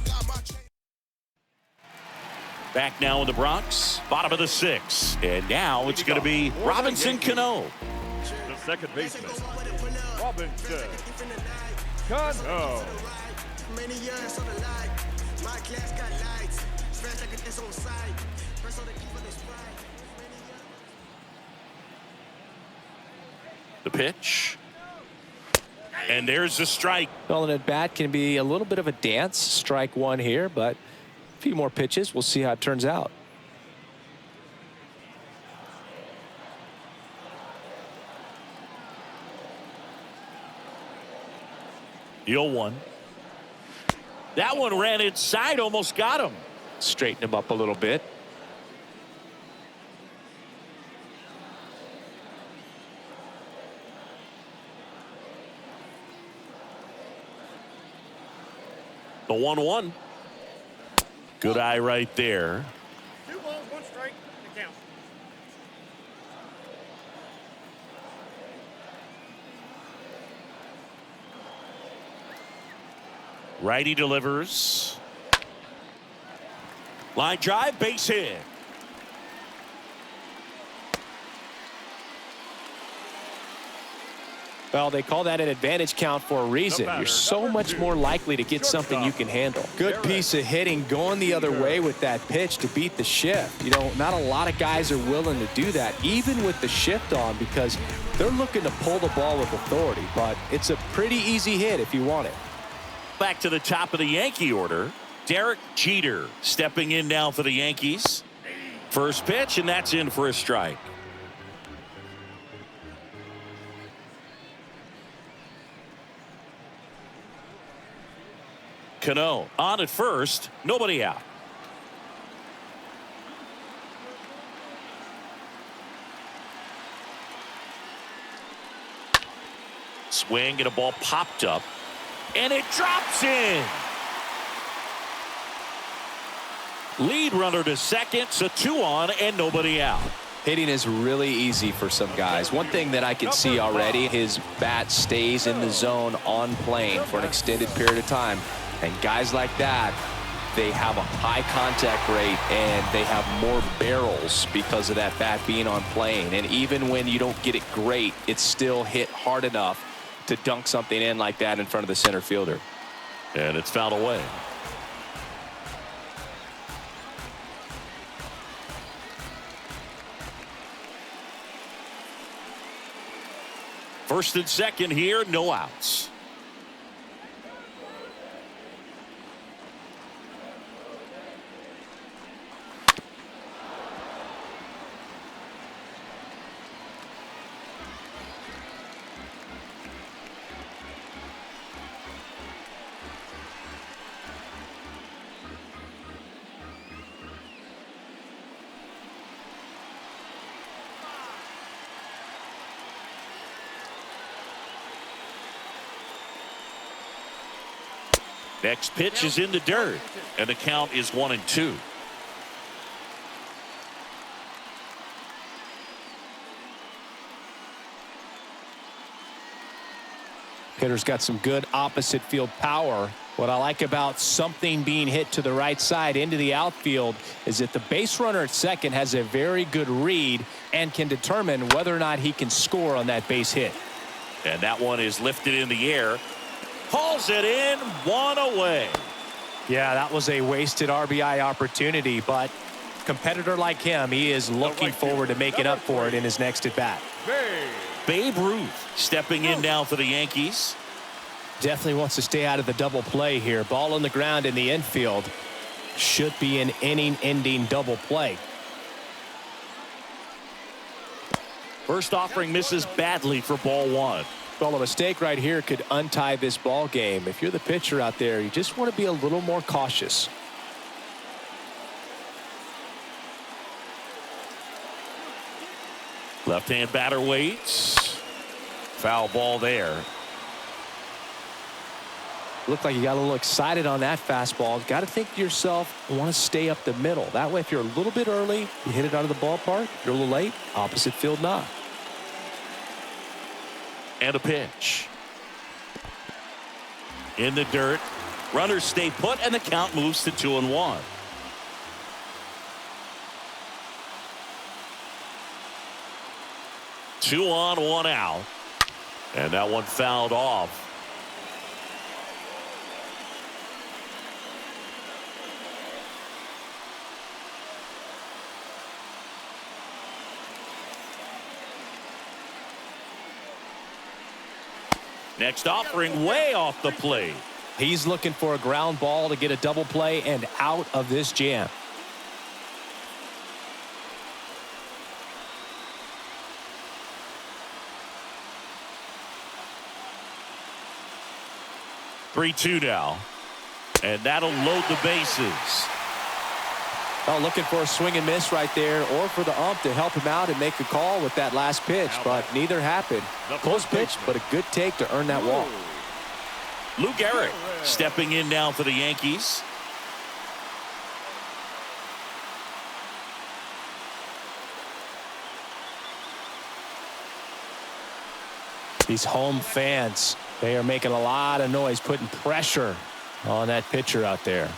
Back now in the Bronx, bottom of the 6th. And now it's going to be Robinson Cano. The second baseman, Robinson Cano. The pitch. And there's the strike. Well, an at bat can be a little bit of a dance. Strike 1 here, but a few more pitches. We'll see how it turns out. The 0-1. That one ran inside, almost got him. Straighten him up a little bit. The 1-1. Good eye right there. 2 balls, 1 strike, the count. Righty delivers. Line drive, base hit. Well, they call that an advantage count for a reason. You're so much more likely to get something you can handle. Good piece of hitting going the other way with that pitch to beat the shift. You know, not a lot of guys are willing to do that, even with the shift on, because they're looking to pull the ball with authority. But it's a pretty easy hit if you want it. Back to the top of the Yankee order. Derek Jeter stepping in now for the Yankees. First pitch, and that's in for a strike. Cano on at first, nobody out. Swing and a ball popped up, and it drops in. Lead runner to second, so 2 on and nobody out. Hitting is really easy for some guys. One thing that I can see already, his bat stays in the zone on plane for an extended period of time. And guys like that, they have a high contact rate and they have more barrels because of that bat being on plane. And even when you don't get it great, it's still hit hard enough to dunk something in like that in front of the center fielder. And it's fouled away. First and second here, no outs. Next pitch is in the dirt, and the count is 1-2. Hitter's got some good opposite field power. What I like about something being hit to the right side into the outfield is that the base runner at second has a very good read and can determine whether or not he can score on that base hit. And that one is lifted in the air. Hauls it in, 1 away. Yeah, that was a wasted RBI opportunity, but competitor like him, he is looking forward to making up for it in his next at bat. Babe Ruth stepping in now for the Yankees. Definitely wants to stay out of the double play here. Ball on the ground in the infield. Should be an inning-ending double play. First offering misses badly for ball 1. Well, a mistake right here could untie this ball game. If you're the pitcher out there, you just want to be a little more cautious. Left-hand batter waits. Foul ball there. Looked like you got a little excited on that fastball. Got to think to yourself, want to stay up the middle. That way, if you're a little bit early, you hit it out of the ballpark. If you're a little late, opposite field knock. And a pitch. In the dirt. Runners stay put, and the count moves to 2-1. Two on, 1 out. And that one fouled off. Next offering way off the plate. He's looking for a ground ball to get a double play and out of this jam. Three-two now. And that'll load the bases. Oh, looking for a swing and miss right there, or for the ump to help him out and make a call with that last pitch, but neither happened. Close pitch, but a good take to earn that walk. Lou Gehrig stepping in now for the Yankees. These home fans, they are making a lot of noise, putting pressure on that pitcher out there.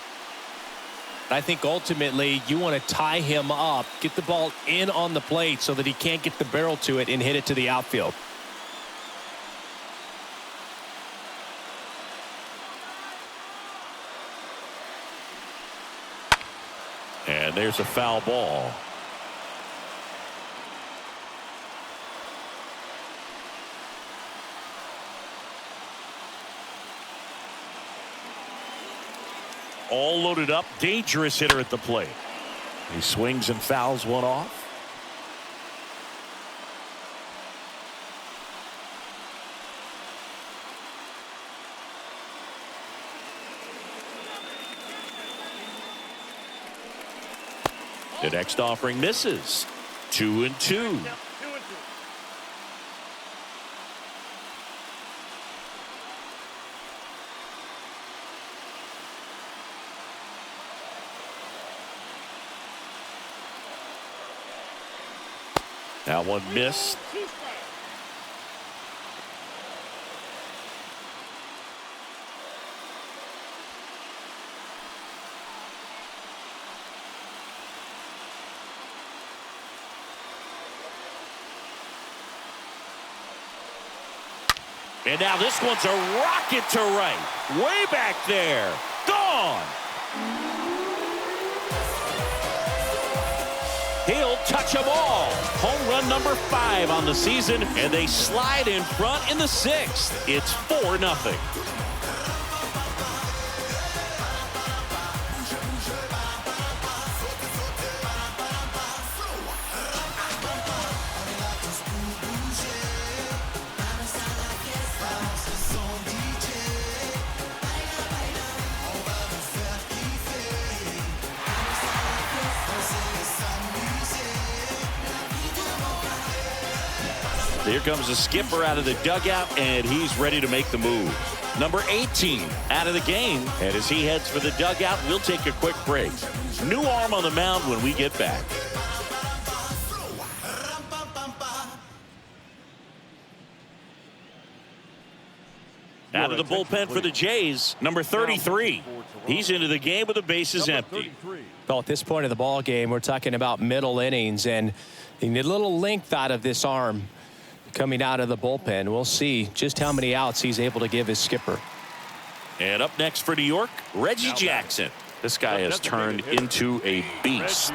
I think ultimately you want to tie him up, get the ball in on the plate so that he can't get the barrel to it and hit it to the outfield. And there's a foul ball. All loaded up, dangerous hitter at the plate. He swings and fouls one off. The next offering misses. 2-2. That one missed. And now this one's a rocket to right. Way back there. Gone. He'll touch them all. Home run number 5 on the season, and they slide in front in the 6th. It's 4-0. Here comes the skipper out of the dugout, and he's ready to make the move. Number 18 out of the game, and as he heads for the dugout, we'll take a quick break. New arm on the mound when we get back. Out of the bullpen for the Jays, number 33. He's into the game with the bases empty. Well, at this point of the ball game, we're talking about middle innings, and you need a little length out of this arm coming out of the bullpen. We'll see just how many outs he's able to give his skipper. And up next for New York, Reggie Jackson. This guy has turned into a beast.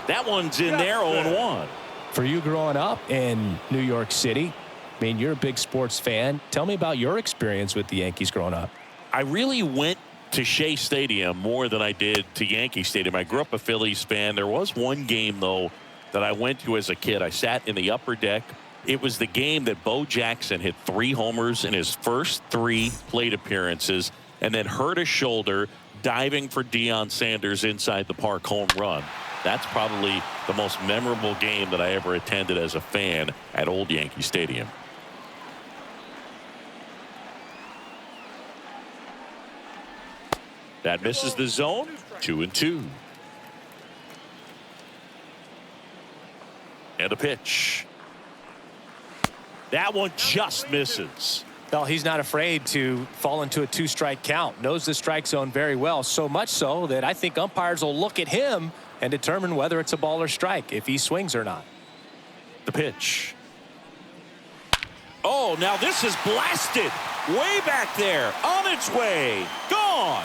That one's in there, 0-1. For you growing up in New York City, I mean, you're a big sports fan. Tell me about your experience with the Yankees growing up. I really went to Shea Stadium more than I did to Yankee Stadium. I grew up a Phillies fan. There was one game, though, that I went to as a kid. I sat in the upper deck. It was the game that Bo Jackson hit 3 homers in his first 3 plate appearances and then hurt his shoulder diving for Deion Sanders inside the park home run. That's probably the most memorable game that I ever attended as a fan at Old Yankee Stadium. That misses the zone. 2-2. And a pitch. That one just misses. Well, he's not afraid to fall into a 2-strike count. Knows the strike zone very well, so much so that I think umpires will look at him and determine whether it's a ball or strike, if he swings or not. The pitch. Oh, now this is blasted. Way back there. On its way. Gone.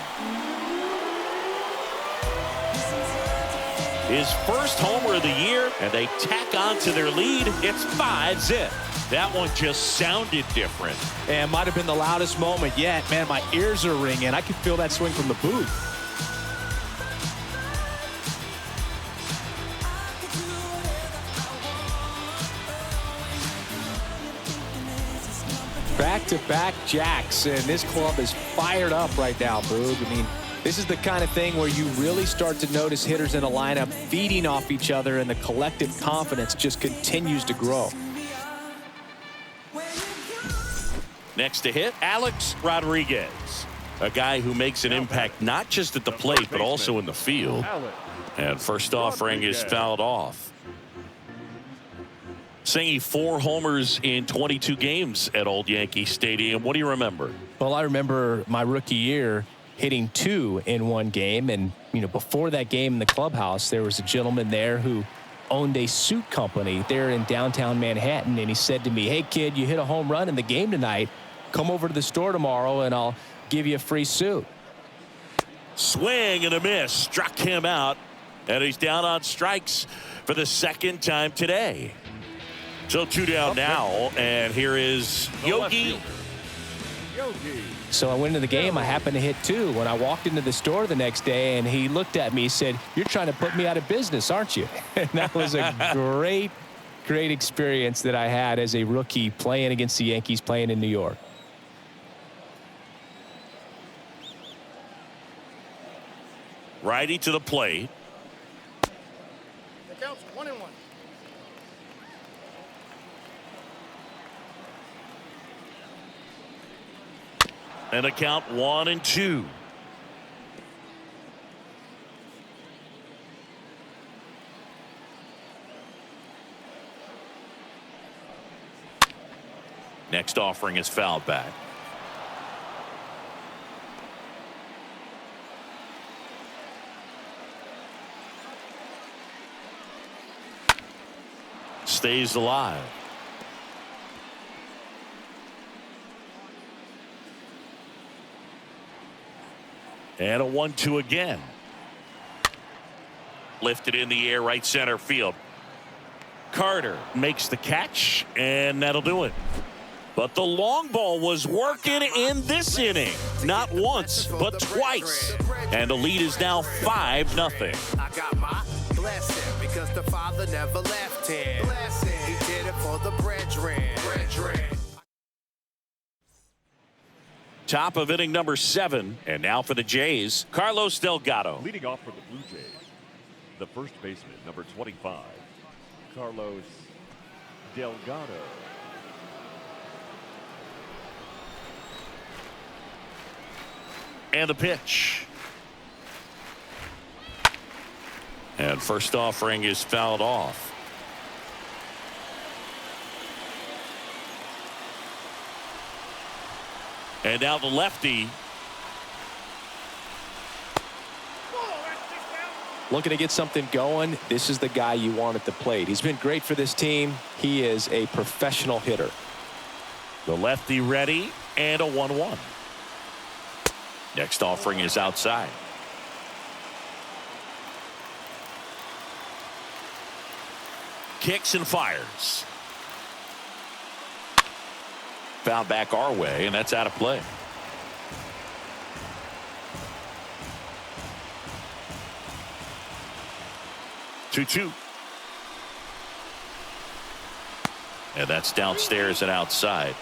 His first homer of the year, and they tack on to their lead. It's 5-zip. That one just sounded different. And might have been the loudest moment yet. Man, my ears are ringing. I can feel that swing from the booth. Back-to-back jacks, and this club is fired up right now, Boog. I mean, this is the kind of thing where you really start to notice hitters in a lineup feeding off each other, and the collective confidence just continues to grow. Next to hit, Alex Rodriguez, a guy who makes an impact not just at the plate but also in the field. And first offering is fouled off. Singing 4 homers in 22 games at Old Yankee Stadium. What do you remember? Well, I remember my rookie year hitting 2 in one game, and before that game in the clubhouse, there was a gentleman there who owned a suit company there in downtown Manhattan, and he said to me, "Hey kid, you hit a home run in the game tonight. Come over to the store tomorrow and I'll give you a free suit." Swing and a miss. Struck him out. And he's down on strikes for the second time today. So 2 down now, and here is Yogi. So I went into the game. I happened to hit 2. When I walked into the store the next day, and he looked at me, he said, "You're trying to put me out of business, aren't you?" And that was a great experience that I had as a rookie playing against the Yankees, playing in New York. Righty to the plate. The count's 1-1. And a count 1-2. Next offering is fouled back. Stays alive. And a 1-2 again. Lifted in the air, right center field. Carter makes the catch, and that'll do it. But the long ball was working in this inning. Not once, but twice. And the lead is now 5-0. I got my blessing because the Father never left him. He did it for the brethren. Top of inning number 7. And now for the Jays, Carlos Delgado. Leading off for the Blue Jays, the first baseman, number 25, Carlos Delgado. And the pitch. And first offering is fouled off. And now the lefty. Looking to get something going. This is the guy you want at the plate. He's been great for this team. He is a professional hitter. The lefty ready, and a 1-1. Next offering is outside. Kicks and fires. Foul back our way, and that's out of play. Two. And that's downstairs and outside.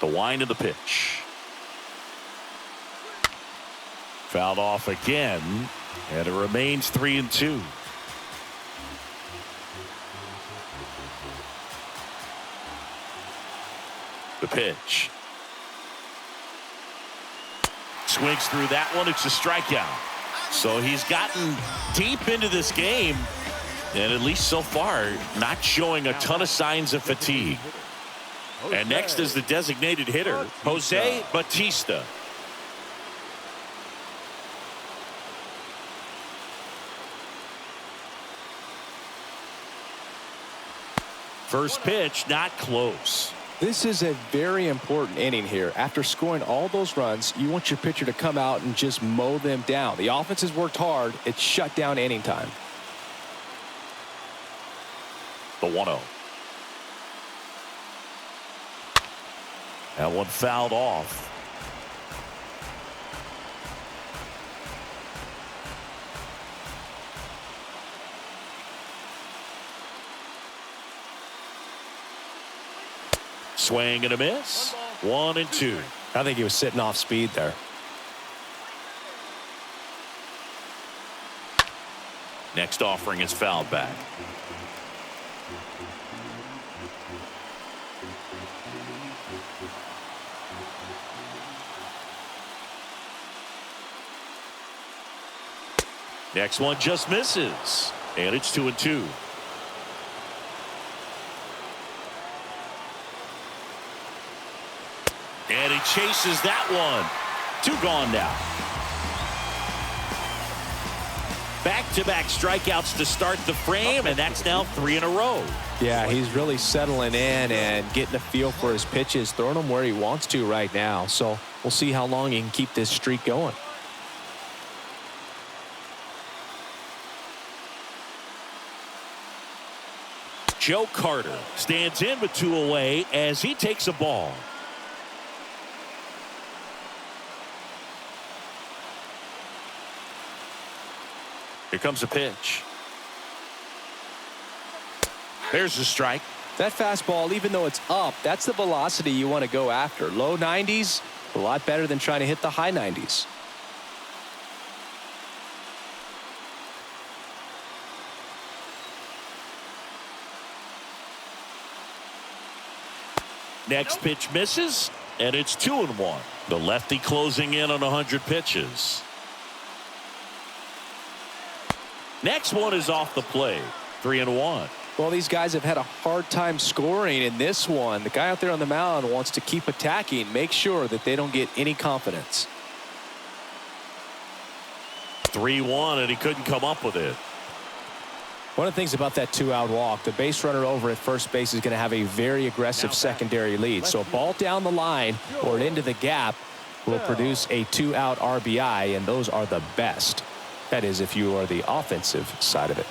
The wind of the pitch. Fouled off again, and it remains 3-2. The pitch. Swings through that one. It's a strikeout. So he's gotten deep into this game, and at least so far, not showing a ton of signs of fatigue. And next is the designated hitter, Jose Bautista. First pitch, not close. This is a very important inning here. After scoring all those runs, you want your pitcher to come out and just mow them down. The offense has worked hard. It's shut down inning time. The 1-0. That one fouled off. Swing and a miss. 1-2. I think he was sitting off speed there. Next offering is fouled back. Next one just misses. And it's 2-2. And he chases that one. 2 gone now. Back-to-back strikeouts to start the frame, and that's now 3 in a row. Yeah, he's really settling in and getting a feel for his pitches, throwing them where he wants to right now. So we'll see how long he can keep this streak going. Joe Carter stands in with 2 away as he takes a ball. Here comes a pitch. There's the strike. That fastball, even though it's up, that's the velocity you want to go after. Low 90s, a lot better than trying to hit the high 90s. Next pitch misses, and it's 2-1. The lefty closing in on 100 pitches. Next one is off the plate. 3-1. Well, these guys have had a hard time scoring in this one. The guy out there on the mound wants to keep attacking, make sure that they don't get any confidence. 3-1, and he couldn't come up with it. One of the things about that 2-out walk, the base runner over at first base is going to have a very aggressive secondary lead. So a ball down the line or into the gap will produce a 2-out RBI, and those are the best. That is, if you are the offensive side of it.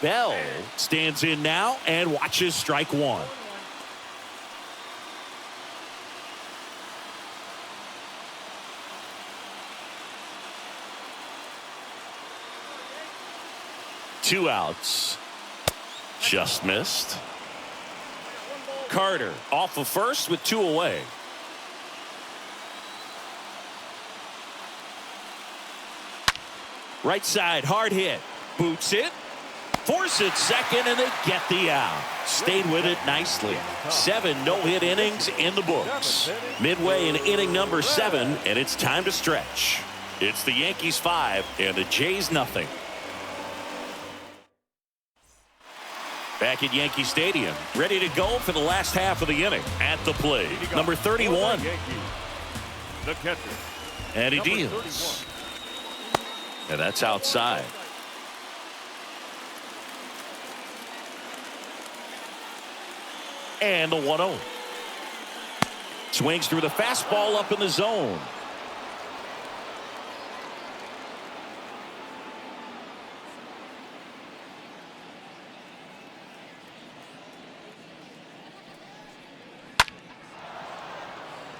Bell stands in now and watches strike 1. Two outs. Just missed. Carter off of first with 2 away. Right side, hard hit. Boots it. Force it second, and they get the out. Stayed with it nicely. 7 no-hit innings in the books. Midway in inning number 7, and it's time to stretch. It's the Yankees 5 and the Jays nothing. Back at Yankee Stadium, ready to go for the last half of the inning. At the plate, number 31. The catcher. And he deals. And that's outside. And the 1-0. Swings through the fastball up in the zone.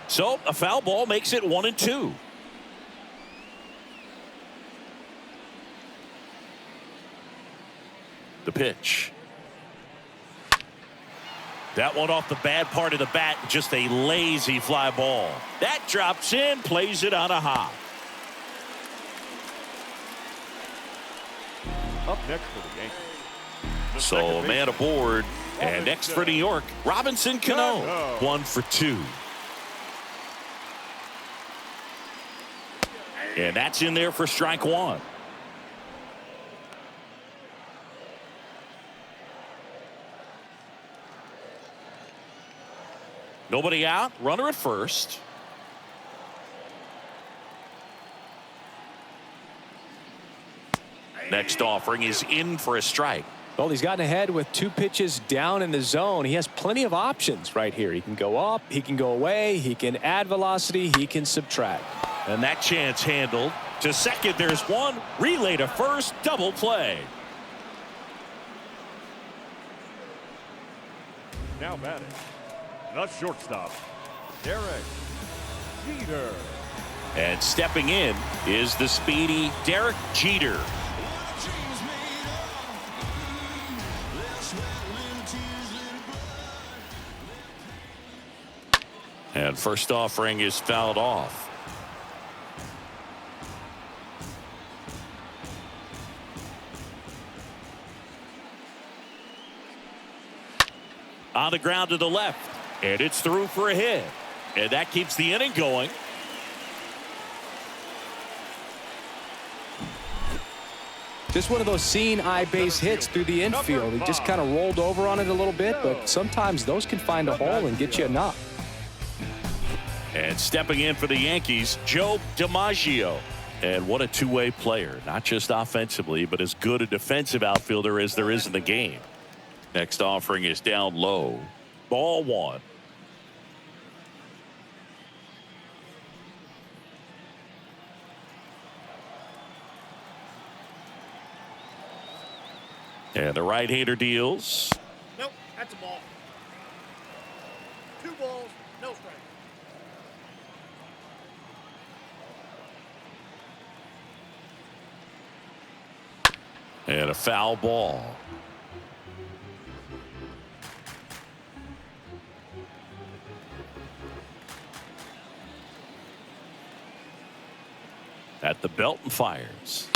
So a foul ball makes it 1-2. The pitch. That one off the bad part of the bat, just a lazy fly ball. That drops in, plays it on a hop. Up next for the Yankees. So a man aboard, and next for New York, Robinson Cano. 1 for 2. And that's in there for strike 1. Nobody out, runner at first. Next offering is in for a strike. Well, he's gotten ahead with 2 pitches down in the zone. He has plenty of options right here. He can go up, he can go away, he can add velocity, he can subtract. And that chance handled. To second, there's one. Relay to first, double play. Now batting, the shortstop, Gehrig. Jeter. And stepping in is the speedy Derek Jeter. And first offering is fouled off. On the ground to the left, and it's through for a hit, and that keeps the inning going. Just one of those seeing eye base hits through the infield. He just kind of rolled over on it a little bit, but sometimes those can find a hole and get you a knock. And stepping in for the Yankees, Joe DiMaggio. And what a two-way player, not just offensively, but as good a defensive outfielder as there is in the game. Next offering is down low. Ball one. And the right-hander deals. Nope, that's a ball. 2 balls, no strike. And a foul ball. At the belt and fires.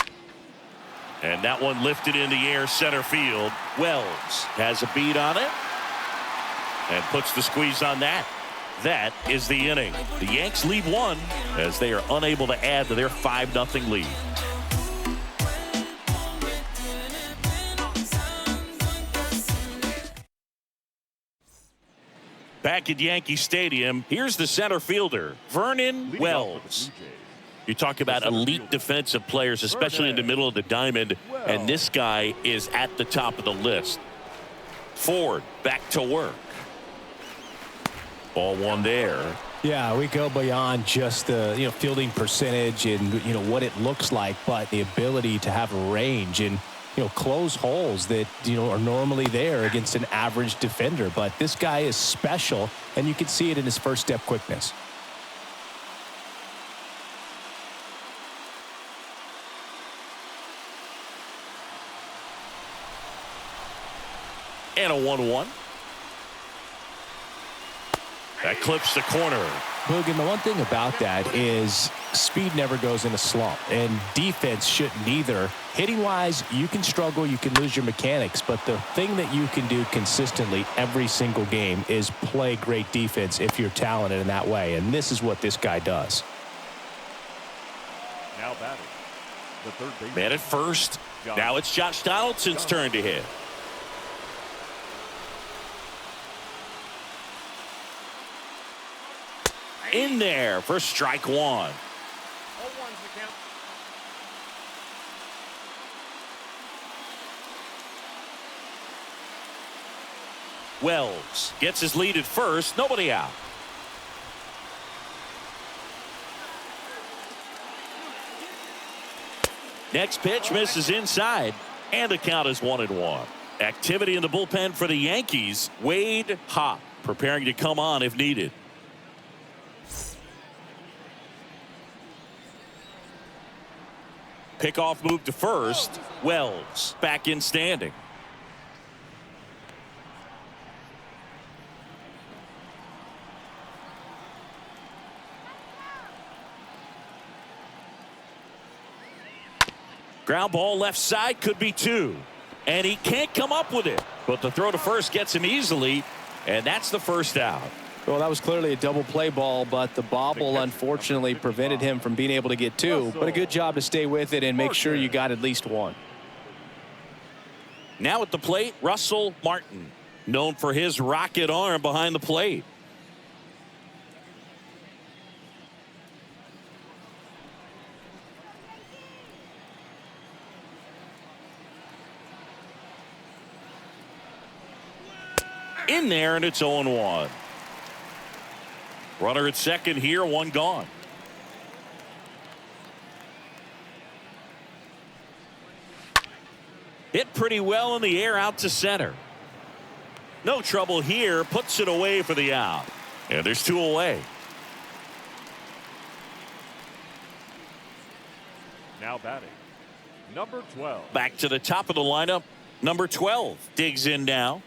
And that one lifted in the air center field. Wells has a beat on it. And puts the squeeze on that. That is the inning. The Yanks leave one as they are unable to add to their 5-0 lead. Back at Yankee Stadium, here's the center fielder, Vernon Wells. You talk about elite defensive players, especially in the middle of the diamond, and this guy is at the top of the list. Ford back to work. Ball one there. Yeah, we go beyond just the fielding percentage and what it looks like, but the ability to have range and close holes that are normally there against an average defender. But this guy is special, and you can see it in his first step quickness. And a 1-1. That clips the corner. Boog, and the one thing about that is speed never goes in a slump, and defense shouldn't either. Hitting-wise, you can struggle, you can lose your mechanics, but the thing that you can do consistently every single game is play great defense if you're talented in that way, and this is what this guy does. Now batting, the third baseman. Man at first. Now it's Josh Donaldson's turn to hit. In there for strike one. 0-1's the count. Wells gets his lead at first. Nobody out. Next pitch misses inside. And the count is 1-1. Activity in the bullpen for the Yankees. Wade Hop preparing to come on if needed. Pickoff move to first. Wells back in standing. Ground ball left side, could be 2. And he can't come up with it. But the throw to first gets him easily. And that's the first out. Well, that was clearly a double play ball, but the bobble unfortunately prevented him from being able to get 2. But a good job to stay with it and make sure you got at least 1. Now at the plate, Russell Martin, known for his rocket arm behind the plate. In there, and it's 0-1. Runner at second here, 1 gone. Hit pretty well in the air out to center. No trouble here, puts it away for the out. And there's 2 away. Now batting, number 12. Back to the top of the lineup. Number 12 digs in now.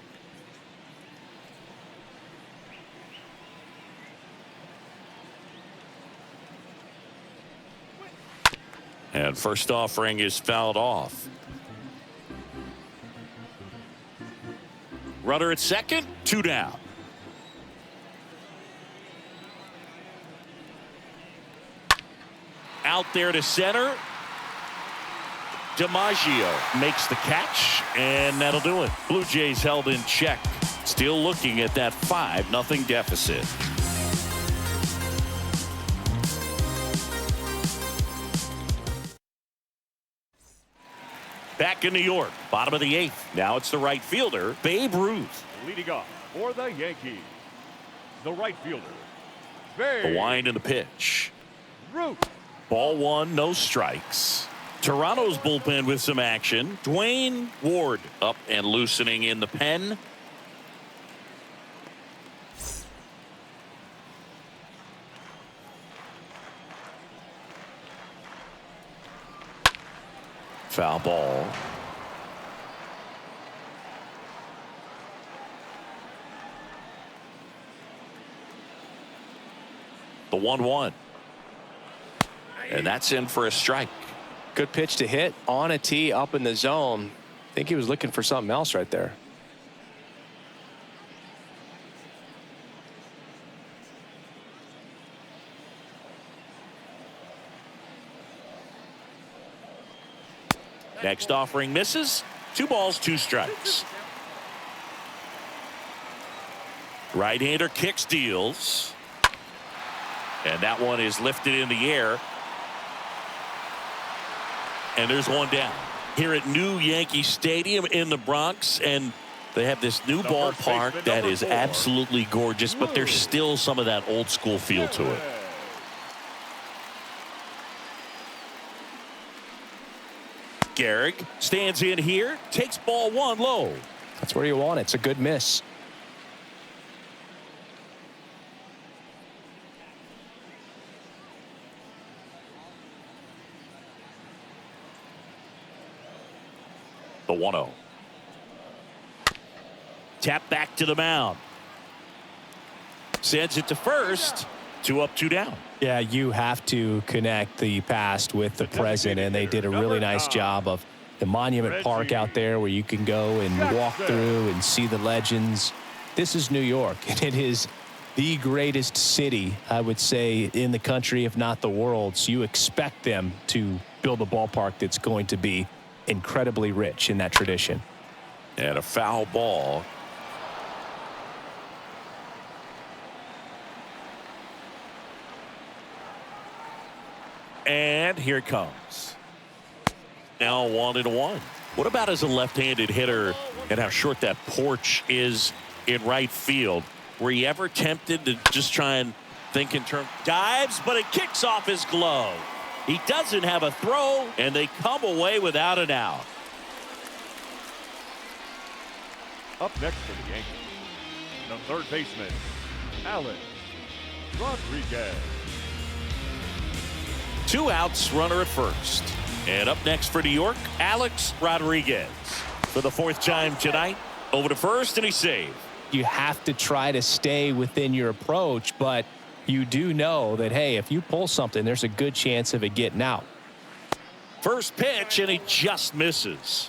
And first offering is fouled off. Runner at second, 2 down. Out there to center. DiMaggio makes the catch, and that'll do it. Blue Jays held in check. Still looking at that 5-0 deficit. Back in New York, bottom of the 8th. Now it's the right fielder, Babe Ruth. Leading off for the Yankees, the right fielder, Babe The wind and the pitch. Ruth. Ball 1, no strikes. Toronto's bullpen with some action. Dwayne Ward up and loosening in the pen. Foul ball. The 1-1. And that's in for a strike. Good pitch to hit on a tee up in the zone. I think he was looking for something else right there. Next offering misses. 2 balls, 2 strikes. Right-hander kicks, deals. And that one is lifted in the air. And there's one down. Here at New Yankee Stadium in the Bronx. And they have this new ballpark that is absolutely gorgeous, but there's still some of that old school feel to it. Gehrig stands in here, takes ball 1 low. That's where you want it. It's a good miss. The 1-0. Tap back to the mound. Sends it to first. 2 up, 2 down. Yeah, you have to connect the past with the present, and they did a really nice job of the Monument Park out there where you can go and walk through and see the legends. This is New York, and it is the greatest city, I would say, in the country, if not the world. So you expect them to build a ballpark that's going to be incredibly rich in that tradition. And a foul ball. And here it comes. Now 1-1. What about as a left-handed hitter and how short that porch is in right field? Were you ever tempted to just try and think in terms? Dives, but it kicks off his glove. He doesn't have a throw, and they come away without an out. Up next for the Yankees, the third baseman, Alex Rodriguez. 2 outs, runner at first. And up next for New York, Alex Rodriguez. For the 4th time tonight, over to first, and he saved. You have to try to stay within your approach, but you do know that, hey, if you pull something, there's a good chance of it getting out. First pitch, and he just misses.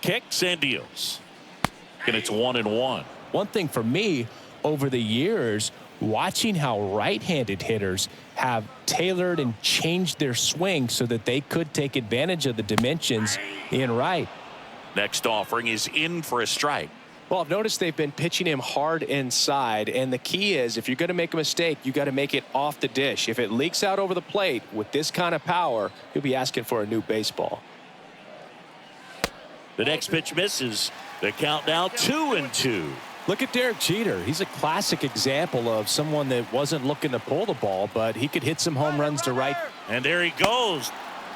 Kicks and deals. And it's 1-1. One thing for me over the years, watching how right-handed hitters have tailored and changed their swing so that they could take advantage of the dimensions in right. Next offering is in for a strike. Well, I've noticed they've been pitching him hard inside, and the key is if you're going to make a mistake, you got to make it off the dish. If it leaks out over the plate with this kind of power, you'll be asking for a new baseball. The next pitch misses. The count now 2-2. Look at Derek Jeter. He's a classic example of someone that wasn't looking to pull the ball, but he could hit some home runs to right. And there he goes.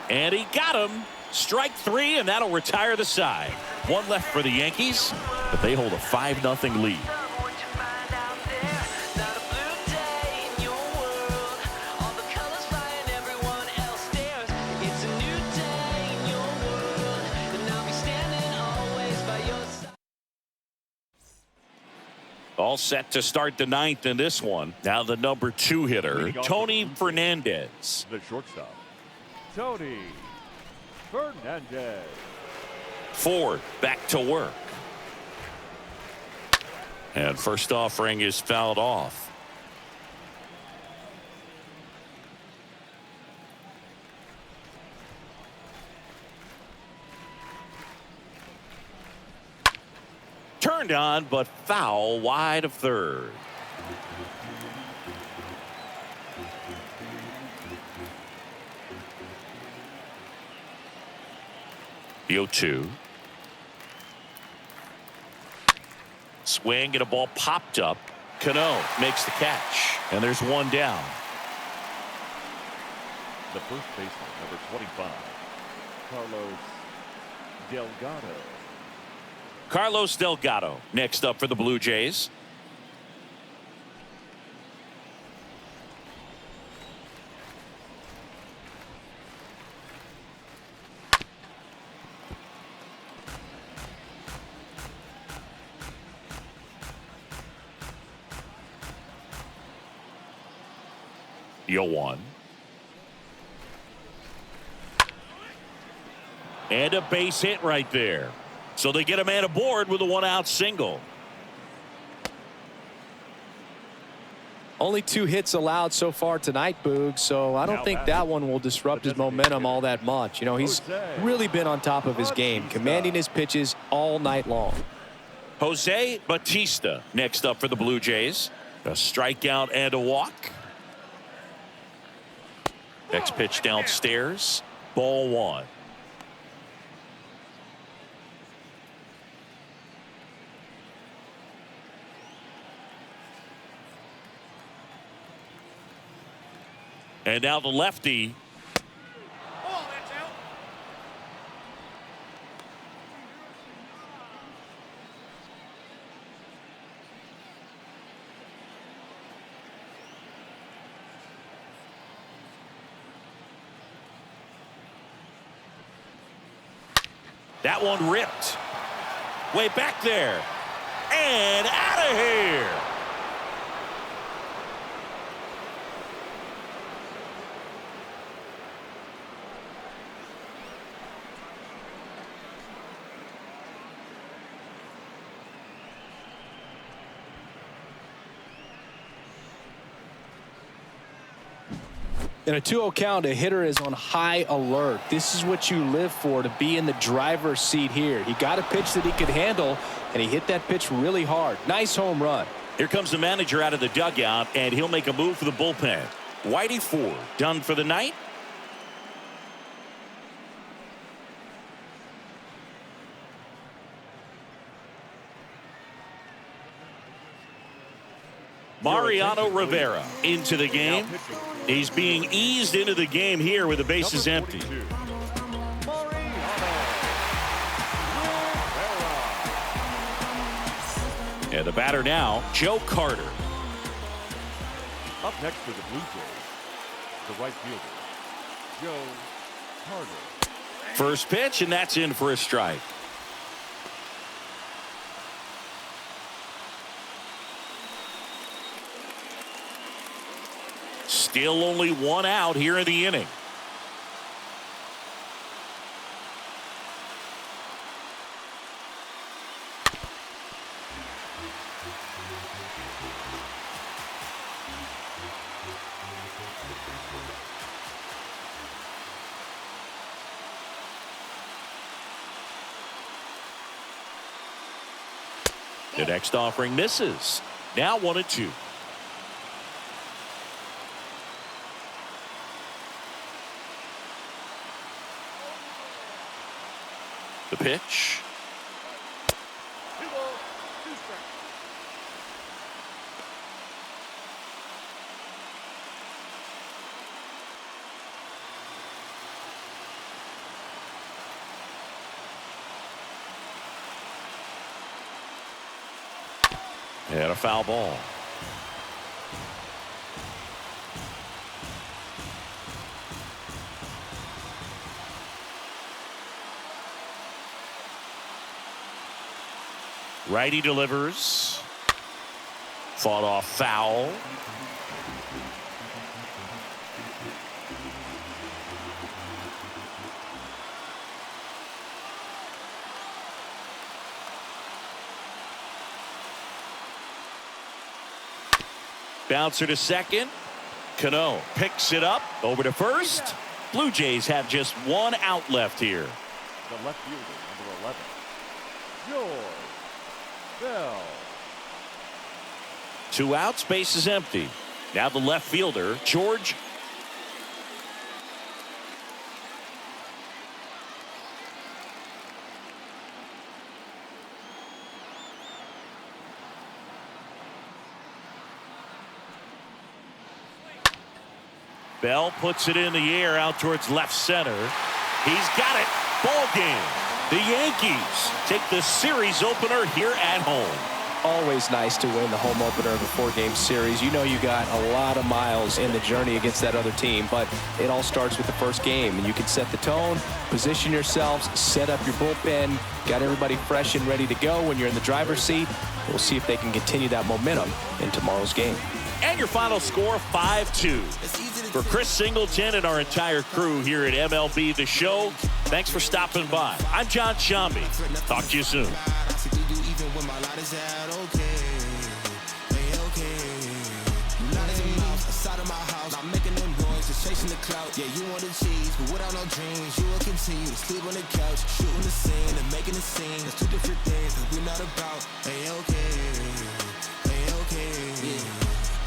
And he got him. Strike 3, and that'll retire the side. 1 left for the Yankees, but they hold a 5-0 lead. All set to start the 9th in this one. Now the number 2 hitter, Tony Fernandez. The shortstop, Tony Fernandez. Ford back to work. And first offering is fouled off. turned on, but foul wide of third. The 0-2. Swing and a ball popped up. Cano makes the catch, and there's one down. The first baseman, number 25, Carlos Delgado. Carlos Delgado next up for the Blue Jays. The 0-1. And a base hit right there. So they get a man aboard with a 1-out single. Only 2 hits allowed so far tonight, Boog, so I don't think that one will disrupt his momentum all that much. You know, he's really been on top of his game, commanding his pitches all night long. Jose Bautista next up for the Blue Jays. A strikeout and a walk. Next pitch downstairs. Ball 1. And now the lefty. Oh, that's out. That one ripped. Way back there. And out of here. In a 2-0 count, a hitter is on high alert. This is what you live for, to be in the driver's seat here. He got a pitch that he could handle, and he hit that pitch really hard. Nice home run. Here comes the manager out of the dugout, and he'll make a move for the bullpen. Whitey Ford done for the night. Mariano Rivera into the game. He's being eased into the game here with the bases empty. And the batter now, Joe Carter. Up next for the Blue Jays, the right fielder, Joe Carter. First pitch, and that's in for a strike. Still only 1 out here in the inning. The next offering misses. Now 1-2. The pitch. 2 balls, 2 strikes. And a foul ball. Righty delivers. Fought off foul. Bouncer to second. Cano picks it up over to first. Blue Jays have just 1 out left here. The left fielder, number 11, George Bell. 2 outs, base is empty. Now the left fielder, George. Bell puts it in the air out towards left center. He's got it. Ball game. The Yankees take the series opener here at home. Always nice to win the home opener of a 4-game series. You know you got a lot of miles in the journey against that other team, but it all starts with the first game. And you can set the tone, position yourselves, set up your bullpen, got everybody fresh and ready to go when you're in the driver's seat. We'll see if they can continue that momentum in tomorrow's game. And your final score, 5-2. For Chris Singleton and our entire crew here at MLB The Show, thanks for stopping by. I'm John Shambi. Talk to you soon. Chasing the clout, yeah, you want the cheese, but without no dreams, you will continue to sleep on the couch, shooting the scene and making the scene. That's two different things that we're not about. Hey, okay, yeah.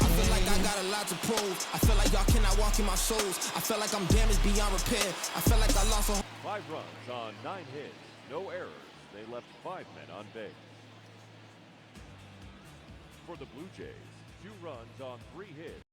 I feel like I got a lot to prove. I feel like y'all cannot walk in my shoes. I feel like I'm damaged beyond repair. I feel like I lost a 5 runs on 9 hits, no errors. They left 5 men on base. For the Blue Jays, 2 runs on 3 hits.